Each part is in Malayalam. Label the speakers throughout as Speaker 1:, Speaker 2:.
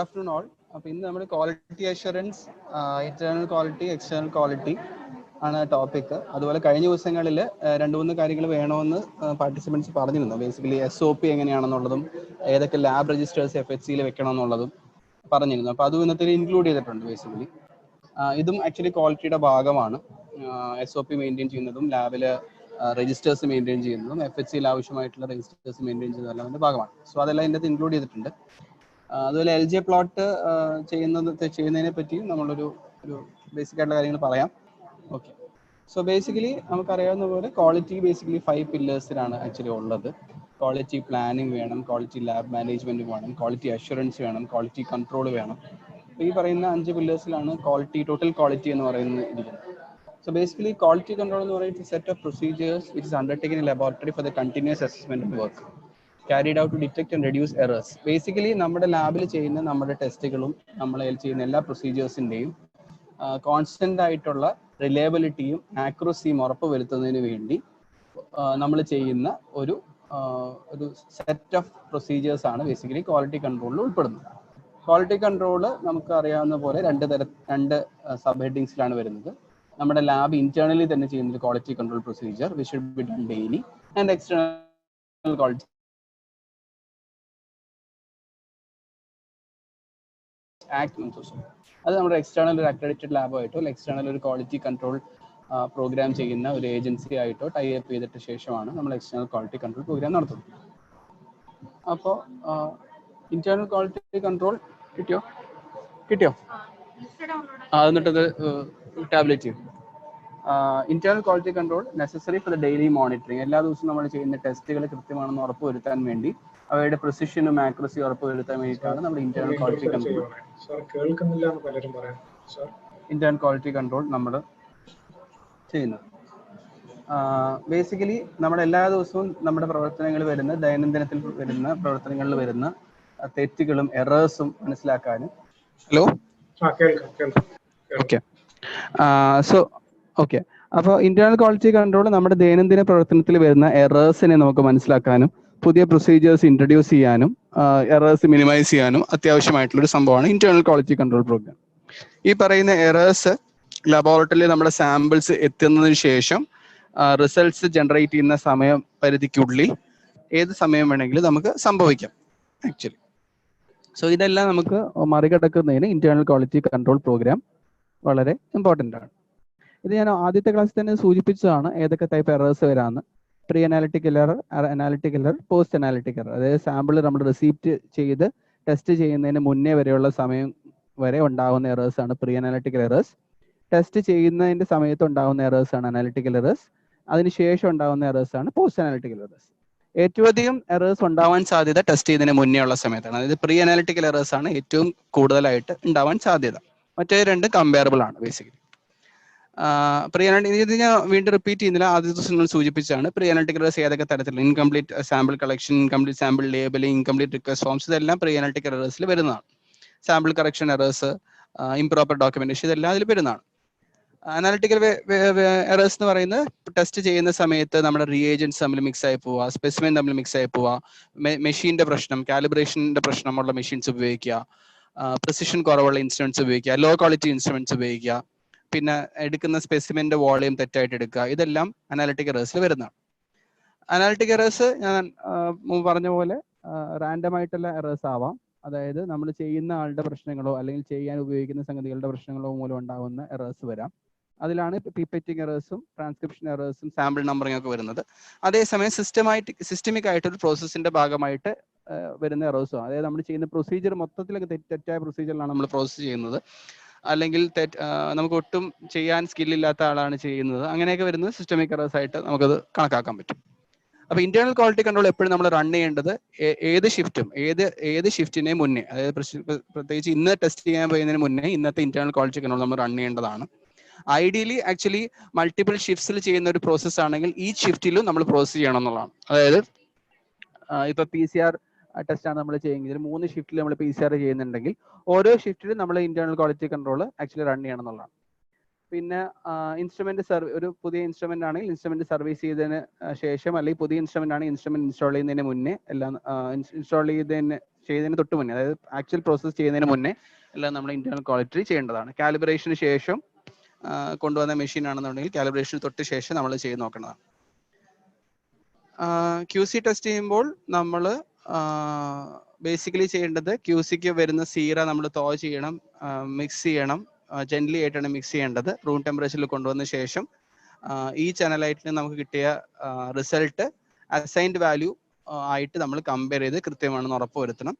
Speaker 1: afternoon all. അപ്പോൾ ഇന്ന് നമ്മൾ quality assurance, internal quality, external quality ആണ് ടോപ്പിക്. അതുപോലെ കഴിഞ്ഞ ദിവസങ്ങളിൽ 2-3 കാര്യങ്ങൾ വേണമെന്ന് പാർട്ടിസിപ്പൻസ് പറഞ്ഞിരുന്നു. ബേസിക്കലി SOP എങ്ങനെയാണെന്നുള്ളതും ഏതൊക്കെ ലാബ് രജിസ്റ്റേഴ്സ് FHCയിൽ വെക്കണമെന്നുള്ളതും പറഞ്ഞിരുന്നു. അപ്പോൾ അതും ഇന്നത്തെ ഇൻക്ലൂഡ് ചെയ്തിട്ടുണ്ട്. ബേസിക്കലി ഇതും ആക്ച്വലി ക്വാളിറ്റിയുടെ ഭാഗമാണ്. SOP മെയിൻറ്റെയിൻ ചെയ്യുന്നതും ലാബിൽ രജിസ്റ്റേഴ്സ് മെയിൻറ്റെയിൻ ചെയ്യുന്നതും FHCയിൽ ആവശ്യമായിട്ടുള്ള രജിസ്റ്റേഴ്സ് മെയിൻറ്റെയിൻ ചെയ്യുന്നതെല്ലാം അതിൻ്റെ ഭാഗമാണ്. സോ അതെല്ലാം ഇതിൻ്റെ ഇൻക്ലൂഡ് ചെയ്തിട്ടുണ്ട്. അതുപോലെ LJ പ്ലോട്ട് ചെയ്യുന്നതിനെ പറ്റിയും നമ്മളൊരു ബേസിക് ആയിട്ടുള്ള കാര്യങ്ങൾ പറയാം. ഓക്കെ, സോ ബേസിക്കലി നമുക്കറിയാവുന്ന പോലെ ക്വാളിറ്റി ബേസിക്കലി 5 പില്ലേഴ്സിലാണ് ആക്ച്വലി ഉള്ളത്. ക്വാളിറ്റി പ്ലാനിങ് വേണം, ക്വാളിറ്റി ലാബ് മാനേജ്മെന്റ് വേണം, ക്വാളിറ്റി അഷുറൻസ് വേണം, ക്വാളിറ്റി കൺട്രോൾ വേണം. ഈ പറയുന്ന 5 പില്ലേഴ്സിലാണ് ക്വാളിറ്റി, ടോട്ടൽ ക്വാളിറ്റി എന്ന് പറയുന്നത് ഇരിക്കുന്നത്. So basically quality control എന്ന് പറയുന്നത് set of procedures which is undertaken in laboratory for the continuous assessment of work carried out to detect and reduce errors. Basically നമ്മുടെ ലാബിൽ ചെയ്യുന്ന നമ്മുടെ ടെസ്റ്റുകളും നമ്മൾ ചെയ്യുന്ന എല്ലാ പ്രൊസീജിയേഴ്സിൻ്റെയും കോൺസ്റ്റന്റ് ആയിട്ടുള്ള റിലയബിലിറ്റിയും ആക്യുറസിയും ഉറപ്പുവരുത്തുന്നതിന് വേണ്ടി നമ്മൾ ചെയ്യുന്ന ഒരു സെറ്റ് ഓഫ് പ്രൊസീജിയേഴ്സ് ആണ് ബേസിക്കലി ക്വാളിറ്റി കൺട്രോളിൽ ഉൾപ്പെടുന്നത്. ക്വാളിറ്റി കൺട്രോൾ നമുക്ക് അറിയാവുന്ന പോലെ രണ്ട് സബ് ഹെഡിങ്സിലാണ് വരുന്നത്. നമ്മുടെ ലാബ് ഇന്റേണലി തന്നെ ചെയ്യുന്ന quality control procedure which should be done daily, and external quality അത് നമ്മുടെ എക്സ്റ്റേണൽ ഒരു അക്രഡിറ്റഡ് ലാബായിട്ടോ അല്ലെങ്കിൽ എക്സ്റ്റേണൽ ഒരു ക്വാളിറ്റി കൺട്രോൾ പ്രോഗ്രാം ചെയ്യുന്ന ഒരു ഏജൻസി ആയിട്ടോ ടൈ അപ്പ് ചെയ്തിട്ട് ശേഷമാണ് നമ്മൾ എക്സ്റ്റേണൽ ക്വാളിറ്റി കൺട്രോൾ പ്രോഗ്രാം നടത്തുന്നത്. അപ്പോൾ ഇന്റേണൽ ക്വാളിറ്റി കൺട്രോൾ കിട്ടിയോ? എന്നിട്ടത് ടാബ്ലറ്റ് ചെയ്യും. Internal quality control necessary for the daily monitoring. എല്ലാ ദിവസവും നമ്മൾ ചെയ്യുന്ന ടെസ്റ്റുകൾ കൃത്യമാണെന്ന് ഉറപ്പുവരുത്താൻ വേണ്ടി, അവയുടെ പ്രിസിഷനും ആക്യുറസി ഉറപ്പുവരുത്താൻ വേണ്ടിയിട്ടാണ് നമ്മൾ ഇന്റേണൽ ക്വാളിറ്റി കൺട്രോൾ നമ്മൾ ചെയ്യുന്നത്. ബേസിക്കലി നമ്മുടെ എല്ലാ ദിവസവും നമ്മുടെ പ്രവർത്തനങ്ങളിൽ വരുന്ന ദൈനംദിനത്തിൽ വരുന്ന പ്രവർത്തനങ്ങളിൽ വരുന്ന തെറ്റുകളും എറേഴ്സും മനസ്സിലാക്കാനും. Hello, okay. ഓക്കെ, അപ്പോൾ ഇന്റേണൽ ക്വാളിറ്റി കൺട്രോൾ നമ്മുടെ ദൈനംദിന പ്രവർത്തനത്തിൽ വരുന്ന എറേഴ്സിനെ നമുക്ക് മനസ്സിലാക്കാനും പുതിയ പ്രൊസീജിയേഴ്സ് ഇൻട്രൊഡ്യൂസ് ചെയ്യാനും എറേഴ്സ് മിനിമൈസ് ചെയ്യാനും അത്യാവശ്യമായിട്ടുള്ളൊരു സംഭവമാണ് ഇന്റേണൽ ക്വാളിറ്റി കൺട്രോൾ പ്രോഗ്രാം. ഈ പറയുന്ന എറേഴ്സ് ലബോറട്ടറിയിൽ നമ്മുടെ സാമ്പിൾസ് എത്തുന്നതിന് ശേഷം റിസൾട്ട്സ് ജനറേറ്റ് ചെയ്യുന്ന സമയം പരിധിക്കുള്ളിൽ ഏത് സമയം വേണമെങ്കിലും നമുക്ക് സംഭവിക്കാം ആക്ച്വലി. സോ ഇതെല്ലാം നമുക്ക് മറികടക്കുന്നതിന് ഇന്റേണൽ ക്വാളിറ്റി കൺട്രോൾ പ്രോഗ്രാം വളരെ ഇമ്പോർട്ടൻ്റ് ആണ്. ഇത് ഞാൻ ആദ്യത്തെ ക്ലാസ്സിൽ തന്നെ സൂചിപ്പിച്ചതാണ് ഏതൊക്കെ ടൈപ്പ് എറേഴ്സ് വരാമെന്ന്. Pre analytic error, analytic error, post analytic error. അതായത് സാമ്പിൾ നമ്മൾ റിസീപ്റ്റ് ചെയ്ത് ടെസ്റ്റ് ചെയ്യുന്നതിന് മുന്നേ വരെയുള്ള സമയം വരെ ഉണ്ടാകുന്ന എറേഴ്സ് ആണ് പ്രീ അനാലിറ്റിക്കൽ എറേഴ്സ്. ടെസ്റ്റ് ചെയ്യുന്നതിൻ്റെ സമയത്ത് ഉണ്ടാകുന്ന എറേഴ്സ് ആണ് അനാലിറ്റിക്കൽ എറേഴ്സ്. അതിനുശേഷം ഉണ്ടാകുന്ന എറേഴ്സ് ആണ് പോസ്റ്റ് അനാലിറ്റിക്കൽ എറേഴ്സ്. ഏറ്റവും അധികം എറേഴ്സ് ഉണ്ടാവാൻ സാധ്യത ടെസ്റ്റ് ചെയ്യുന്നതിന് മുന്നേ ഉള്ള സമയത്താണ്. അതായത് പ്രീ അനാലിറ്റിക്കൽ എറേഴ്സ് ആണ് ഏറ്റവും കൂടുതലായിട്ട് ഉണ്ടാവാൻ സാധ്യത. മറ്റേ രണ്ട് കമ്പയറബിൾ ആണ് ബേസിക്കലി. പ്രീ അനാലിറ്റിക് ഇത് ഞാൻ വീണ്ടും റിപ്പീറ്റ് ചെയ്യുന്നില്ല, ആദ്യ ദിവസം നിങ്ങൾ സൂചിപ്പിച്ചാണ്. പ്രീ അനാലിറ്റികൽ എറേഴ്സ് ഏതൊക്കെ തരത്തിലുള്ള incomplete sample collection, incomplete sample labelling, incomplete request forms, ഇതെല്ലാം പ്രീ അനാലിറ്റിക്കൽ എറേഴ്സിൽ വരുന്നതാണ്. Sample correction errors, improper documentation, ഇതെല്ലാം അതിൽ വരുന്നതാണ്. അനാലിറ്റിക്കൽ എറേഴ്സ് എന്ന് പറയുന്നത് ടെസ്റ്റ് ചെയ്യുന്ന സമയത്ത് നമ്മുടെ റിയേജൻസ് തമ്മിൽ മിക്സ് ആയി പോവുക, സ്പെസിമെൻ തമ്മിൽ മിക്സ് ആയി പോവുക, മെഷീന്റെ പ്രശ്നം, കാലിബ്രേഷന്റെ പ്രശ്നമുള്ള മെഷീൻസ് ഉപയോഗിക്കുക, പ്രിസിഷൻ കുറവുള്ള ഇൻസ്ട്രുമെന്റ്സ് ഉപയോഗിക്കുക, ലോ ക്വാളിറ്റി ഇൻസ്ട്രുമെന്റ്സ് ഉപയോഗിക്കുക, പിന്നെ എടുക്കുന്ന സ്പെസിമെന്റെ വോളിയം തെറ്റായിട്ട് എടുക്കുക, ഇതെല്ലാം അനാലിറ്റിക് എറേഴ്സിൽ വരുന്നതാണ്. അനാലിറ്റിക് എറേഴ്സ് ഞാൻ പറഞ്ഞ പോലെ റാൻഡം ആയിട്ടുള്ള എറേഴ്സ് ആവാം. അതായത് നമ്മൾ ചെയ്യുന്ന ആളുടെ പ്രശ്നങ്ങളോ അല്ലെങ്കിൽ ചെയ്യാൻ ഉപയോഗിക്കുന്ന സംഗതികളുടെ പ്രശ്നങ്ങളോ മൂലം ഉണ്ടാകുന്ന എറേഴ്സ് വരാം. അതിലാണ് പിപ്പറ്റിംഗ് എറേഴ്സും ട്രാൻസ്ക്രിപ്ഷൻ എറേഴ്സും സാമ്പിൾ നമ്പറിംഗ് ഒക്കെ വരുന്നത്. അതേസമയം സിസ്റ്റമിക് ആയിട്ടൊരു പ്രോസസ്സിന്റെ ഭാഗമായിട്ട് വരുന്ന എറേഴ്സും, അതായത് നമ്മൾ ചെയ്യുന്ന പ്രൊസീജിയർ മൊത്തത്തിലൊക്കെ തെറ്റായ പ്രൊസീജിയറിലാണ് നമ്മൾ പ്രോസസ്സ് ചെയ്യുന്നത്, അല്ലെങ്കിൽ നമുക്ക് ഒട്ടും ചെയ്യാൻ സ്കില്ലില്ലാത്ത ആളാണ് ചെയ്യുന്നത്, അങ്ങനെയൊക്കെ വരുന്നത് സിസ്റ്റമിക് എറേഴ്സ് ആയിട്ട് നമുക്കത് കണക്കാക്കാൻ പറ്റും. അപ്പൊ ഇന്റേണൽ ക്വാളിറ്റി കൺട്രോൾ എപ്പോഴും നമ്മൾ റൺ ചെയ്യേണ്ടത് ഏത് ഷിഫ്റ്റിനെ മുന്നേ, അതായത് പ്രത്യേകിച്ച് ഇന്ന് ടെസ്റ്റ് ചെയ്യാൻ പോകുന്നതിന് മുന്നേ ഇന്നത്തെ ഇന്റേണൽ ക്വാളിറ്റി കൺട്രോൾ നമ്മൾ റൺ ചെയ്യേണ്ടതാണ്. ഐഡിയലി ആക്ച്വലി മൾട്ടിപ്പിൾ ഷിഫ്റ്റ്സിൽ ചെയ്യുന്ന ഒരു പ്രോസസ് ആണെങ്കിൽ ഈ ഷിഫ്റ്റിലും നമ്മൾ പ്രോസസ് ചെയ്യണം എന്നുള്ളതാണ്. അതായത് ഇപ്പൊ PCR ടെസ്റ്റ് ആണ് നമ്മൾ ചെയ്യുന്നത്, 3 ഷിഫ്റ്റിൽ നമ്മൾ PCR ചെയ്യുന്നുണ്ടെങ്കിൽ ഓരോ ഷിഫ്റ്റിലും നമ്മൾ internal quality control actually run ചെയ്യണം എന്നുള്ളതാണ്. പിന്നെ ഇൻസ്ട്രുമെന്റ് ഒരു പുതിയ ഇൻസ്ട്രുമെന്റ് ആണെങ്കിൽ ഇൻസ്ട്രുമെന്റ് സർവീസ് ചെയ്തതിന് ശേഷം, അല്ലെങ്കിൽ പുതിയ ഇൻസ്ട്രുമെന്റ് ആണെങ്കിൽ ഇൻസ്ട്രുമെന്റ് ഇൻസ്റ്റാൾ ചെയ്യുന്നതിന് മുന്നേ എല്ലാം ഇൻസ്റ്റാൾ ചെയ്തതിന് തൊട്ട് മുന്നേ, അതായത് ആക്ച്വൽ പ്രോസസ് ചെയ്യുന്നതിന് മുന്നേ എല്ലാം നമ്മൾ ഇന്റേണൽ ക്വാളിറ്റി ചെയ്യേണ്ടതാണ്. കാലിബ്രേഷന് ശേഷം കൊണ്ടുവന്ന മെഷീൻ ആണെന്നുണ്ടെങ്കിൽ കാലിബ്രേഷന് തൊട്ട് ശേഷം നമ്മൾ ചെയ്ത് നോക്കേണ്ടതാണ്. QC ടെസ്റ്റ് ചെയ്യുമ്പോൾ നമ്മൾ ബേസിക്കലി ചെയ്യേണ്ടത്, QCക്ക് വരുന്ന സീറ നമ്മൾ തോ ചെയ്യണം, മിക്സ് ചെയ്യണം, ജെന്റ്ലി ആയിട്ടാണ് മിക്സ് ചെയ്യേണ്ടത്. റൂം ടെമ്പറേച്ചറിൽ കൊണ്ടുവന്ന ശേഷം ഈ ചാനലൈറ്റിന് നമുക്ക് കിട്ടിയ റിസൾട്ട് അസൈൻഡ് വാല്യൂ ആയിട്ട് നമ്മൾ കമ്പയർ ചെയ്ത് കൃത്യമാണെന്ന് ഉറപ്പ് വരുത്തണം.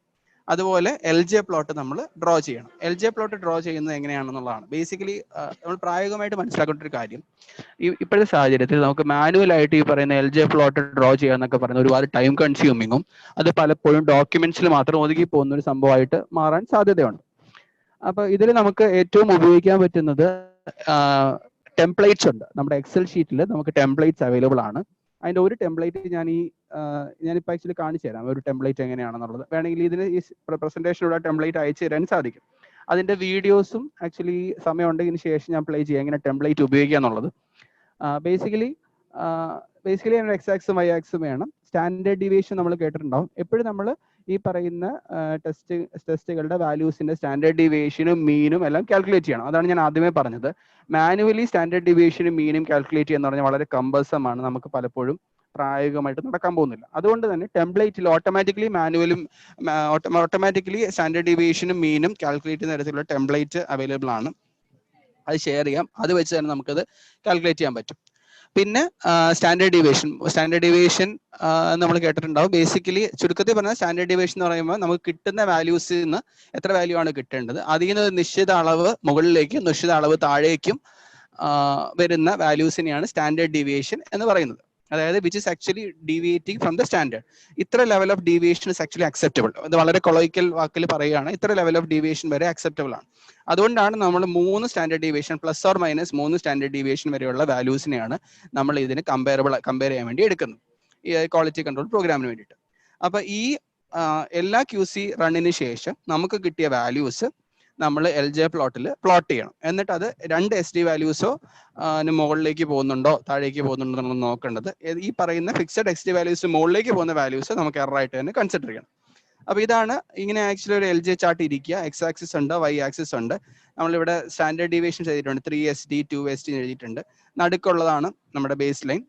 Speaker 1: അതുപോലെ LJ പ്ലോട്ട് നമ്മൾ ഡ്രോ ചെയ്യണം. LJ പ്ലോട്ട് ഡ്രോ ചെയ്യുന്നത് എങ്ങനെയാണെന്നുള്ളതാണ് ബേസിക്കലി നമ്മൾ പ്രായോഗികമായിട്ട് മനസ്സിലാക്കേണ്ട ഒരു കാര്യം. ഇപ്പോഴത്തെ സാഹചര്യത്തിൽ നമുക്ക് മാനുവലായിട്ട് ഈ പറയുന്ന LJ പ്ലോട്ട് ഡ്രോ ചെയ്യാന്നൊക്കെ പറയുന്ന ഒരുപാട് ടൈം കൺസ്യൂമിങ്ങും അത് പലപ്പോഴും ഡോക്യുമെന്റ്സിൽ മാത്രം ഒതുങ്ങി പോകുന്ന ഒരു സംഭവമായിട്ട് മാറാൻ സാധ്യതയുണ്ട്. അപ്പൊ ഇതിൽ നമുക്ക് ഏറ്റവും ഉപയോഗിക്കാൻ പറ്റുന്നത് ടെംപ്ലേറ്റ്സ് ഉണ്ട്. നമ്മുടെ എക്സൽ ഷീറ്റിൽ നമുക്ക് ടെംപ്ലേറ്റ്സ് അവൈലബിൾ ആണ്. അതിന്റെ ഒരു ടെംപ്ലേറ്റ് ഞാനിപ്പോൾ ആക്ച്വലി കാണിച്ചു തരാം ഒരു ടെംപ്ലേറ്റ് എങ്ങനെയാണെന്നുള്ളത്. വേണമെങ്കിൽ ഇതിന് ഈ പ്രസന്റേഷനുള്ള ടെംപ്ലേറ്റ് അയച്ചു തരാൻ സാധിക്കും. അതിന്റെ വീഡിയോസും ആക്ച്വലി സമയം ഉണ്ടെങ്കിൽ ശേഷം ഞാൻ പ്ലേ ചെയ്യാം എങ്ങനെ ടെംപ്ലേറ്റ് ഉപയോഗിക്കുക എന്നുള്ളത്. ബേസിക്കലി എക്സ് ആക്സും വൈ ആക്സും വേണം. സ്റ്റാൻഡേർഡ് ഡീവിയേഷൻ നമ്മൾ കേട്ടിട്ടുണ്ടാവും. എപ്പോഴും നമ്മൾ ഈ പറയുന്ന ടെസ്റ്റുകളുടെ വാല്യൂസിന്റെ സ്റ്റാൻഡേർഡ് ഡീവിയേഷനും മീനും എല്ലാം കാൽക്കുലേറ്റ് ചെയ്യണം. അതാണ് ഞാൻ ആദ്യമേ പറഞ്ഞത്. മാനുവലി സ്റ്റാൻഡേർഡ് ഡീവിയേഷനും മീനും കാൽക്കുലേറ്റ് ചെയ്യുക എന്ന് പറഞ്ഞാൽ വളരെ കമ്പൽസം ആണ്, നമുക്ക് പലപ്പോഴും പ്രായോഗികമായിട്ട് നടക്കാൻ പോകുന്നില്ല. അതുകൊണ്ട് തന്നെ ടെംപ്ലേറ്റിൽ ഓട്ടോമാറ്റിക്കലി സ്റ്റാൻഡേർഡ് ഡീവിയേഷനും മീനും കാൽക്കുലേറ്റ് ചെയ്യുന്ന തരത്തിലുള്ള ടെംപ്ലേറ്റ് അവൈലബിൾ ആണ്. അത് ഷെയർ ചെയ്യാം. അത് വെച്ച് തന്നെ നമുക്കത് കാൽക്കുലേറ്റ് ചെയ്യാൻ പറ്റും. പിന്നെ സ്റ്റാൻഡേർഡ് ഡീവിയേഷൻ നമ്മൾ കേട്ടിട്ടുണ്ടാവും. ബേസിക്കലി ചുരുക്കത്തിൽ പറഞ്ഞാൽ സ്റ്റാൻഡേർഡ് ഡീവിയേഷൻ എന്ന് പറയുമ്പോൾ നമുക്ക് കിട്ടുന്ന വാല്യൂസിൽ നിന്ന് എത്ര വാല്യൂ ആണ് കിട്ടേണ്ടത്, അതിൽ നിന്ന് നിശ്ചിത അളവ് മുകളിലേക്കും നിശ്ചിത അളവ് താഴേക്കും വരുന്ന വാല്യൂസിനെയാണ് സ്റ്റാൻഡേർഡ് ഡീവിയേഷൻ എന്ന് പറയുന്നത്. അതായത് which is actually deviating from the standard. ഇത്ര level of deviation is actually acceptable. ഇത് വളരെ കൊളോക്കിയൽ വാക്കിൽ പറയുകയാണ്, ഇത്ര ലെവൽ ഓഫ് ഡീവിയേഷൻ വരെ അക്സെപ്റ്റബിൾ ആണ്. അതുകൊണ്ടാണ് നമ്മൾ 3 standard deviation plus or minus 3 standard deviation വരെയുള്ള വാല്യൂസിനെയാണ് നമ്മൾ ഇതിന് കമ്പയർ ചെയ്യാൻ വേണ്ടി എടുക്കുന്നത്, ഈ ക്വാളിറ്റി കൺട്രോൾ പ്രോഗ്രാമിന് വേണ്ടിയിട്ട്. അപ്പൊ ഈ എല്ലാ QC റണ്ണിന് ശേഷം നമുക്ക് കിട്ടിയ വാല്യൂസ് നമ്മൾ LJ പ്ലോട്ടിൽ പ്ലോട്ട് ചെയ്യണം. എന്നിട്ട് അത് 2 SD വാല്യൂസോ മുകളിലേക്ക് പോകുന്നുണ്ടോ താഴേക്ക് പോകുന്നുണ്ടോ നമ്മൾ നോക്കേണ്ടത്. ഈ പറയുന്ന ഫിക്സഡ് SD വാല്യൂസ് മുകളിലേക്ക് പോകുന്ന വാല്യൂസ് നമുക്ക് എററായിട്ട് തന്നെ കൺസിഡർ ചെയ്യണം. അപ്പൊ ഇതാണ് ഇങ്ങനെ ആക്ച്വലി ഒരു LJ ചാർട്ട് ഇരിക്കുക. എക്സ് ആക്സിസ് ഉണ്ട്, വൈ ആക്സിസ് ഉണ്ട്. നമ്മളിവിടെ സ്റ്റാൻഡേർഡ് ഡീവിയേഷൻ ചെയ്തിട്ടുണ്ട്, 3SD 2SD എഴുതിയിട്ടുണ്ട്. നടുക്കുള്ളതാണ് നമ്മുടെ ബേസ് ലൈൻ.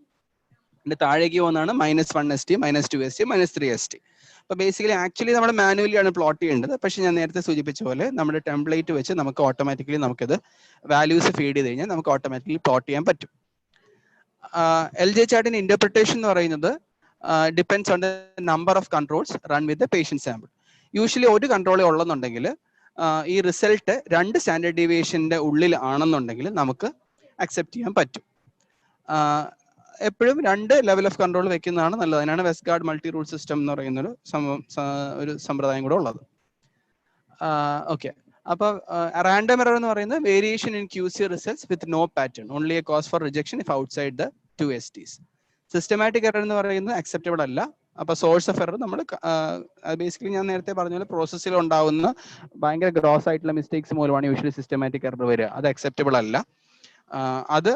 Speaker 1: താഴേക്ക് പോകുന്നതാണ് -1SD, -2SD, -3SD. അപ്പൊ ബേസിക്കലി ആക്ച്വലി നമ്മൾ മാനുവലി ആണ് പ്ലോട്ട് ചെയ്യേണ്ടത്. പക്ഷെ ഞാൻ നേരത്തെ സൂചിപ്പിച്ച പോലെ നമ്മുടെ ടെംപ്ലേറ്റ് വെച്ച് നമുക്ക് ഓട്ടോമാറ്റിക്കലി നമുക്കത് വാല്യൂസ് ഫീഡ് ചെയ്ത് കഴിഞ്ഞാൽ നമുക്ക് ഓട്ടോമാറ്റിക്കലി പ്ലോട്ട് ചെയ്യാൻ പറ്റും. LJ ചാർട്ടിന്റെ ഇന്റർപ്രിട്ടേഷൻ എന്ന് പറയുന്നത് depends on the number of controls run with the patient sample. Usually ഒരു കൺട്രോളേ ഉള്ളെന്നുണ്ടെങ്കിൽ ഈ റിസൾട്ട് 2 സ്റ്റാൻഡേർഡ് ഡീവിയേഷന്റെ ഉള്ളിൽ ആണെന്നുണ്ടെങ്കിൽ നമുക്ക് അക്സെപ്റ്റ് ചെയ്യാൻ പറ്റും. എപ്പോഴും 2 ലെവൽ ഓഫ് കൺട്രോൾ വെക്കുന്നതാണ് നല്ലത്. അതിനാണ് വെസ്റ്റ്ഗാർഡ് മൾട്ടി റൂൾ സിസ്റ്റം എന്ന് പറയുന്ന ഒരു സമ്പ്രദായം കൂടെ ഉള്ളത്. ഓക്കെ, അപ്പൊ റാൻഡം എറർ എന്ന് പറയുന്നത് variation in QC results with no pattern, only a cause for rejection if outside the 2 STs. Systematic error എന്ന് പറയുന്നത് അക്സെപ്റ്റബിൾ അല്ല. അപ്പൊ സോഴ്സ് ഓഫ് എറർ നമ്മൾ ബേസിക്കലി ഞാൻ നേരത്തെ പറഞ്ഞ പോലെ പ്രോസസ്സിൽ ഉണ്ടാവുന്ന ഭയങ്കര ഗ്രോസ് ആയിട്ടുള്ള മിസ്റ്റേക്സ് മൂലമാണ് യൂഷ്വലി സിസ്റ്റമാറ്റിക് എറർ വരിക. അത് അക്സെപ്റ്റബിൾ അല്ല. അത്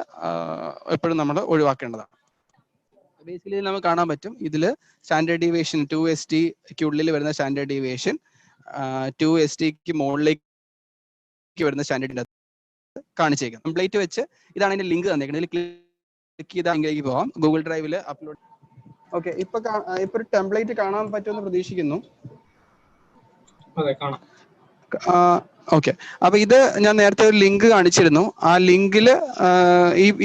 Speaker 1: എപ്പോഴും നമ്മൾ ഒഴിവാക്കേണ്ടതാണ്. ബേസിക്കലി നമുക്ക് കാണാൻ പറ്റും ഇതില് സ്റ്റാൻഡേർഡ് ഡീവിയേഷൻ 2SD ഉള്ളിൽ വരുന്ന സ്റ്റാൻഡേർഡ് ഡീവിയേഷൻ 2SD മുകളിലേക്ക് വരുന്ന സ്റ്റാൻഡേർഡ് കാണിച്ചേക്കാം. ടെംപ്ലേറ്റ് വെച്ച് ഇതാണ് അതിന്റെ ലിങ്ക് തന്നേക്കുന്നത്. ഇതിൽ ക്ലിക്ക് ചെയ്താൽ ലിങ്കിലേക്ക് പോകാം. ഗൂഗിൾ ഡ്രൈവിൽ അപ്ലോഡ്. ഓക്കെ, ഇപ്പൊ ഒരു ടെംപ്ലേറ്റ് കാണാൻ പറ്റുമെന്ന് പ്രതീക്ഷിക്കുന്നു. ഓക്കെ, അപ്പൊ ഇത് ഞാൻ നേരത്തെ ഒരു ലിങ്ക് കാണിച്ചിരുന്നു. ആ ലിങ്കില്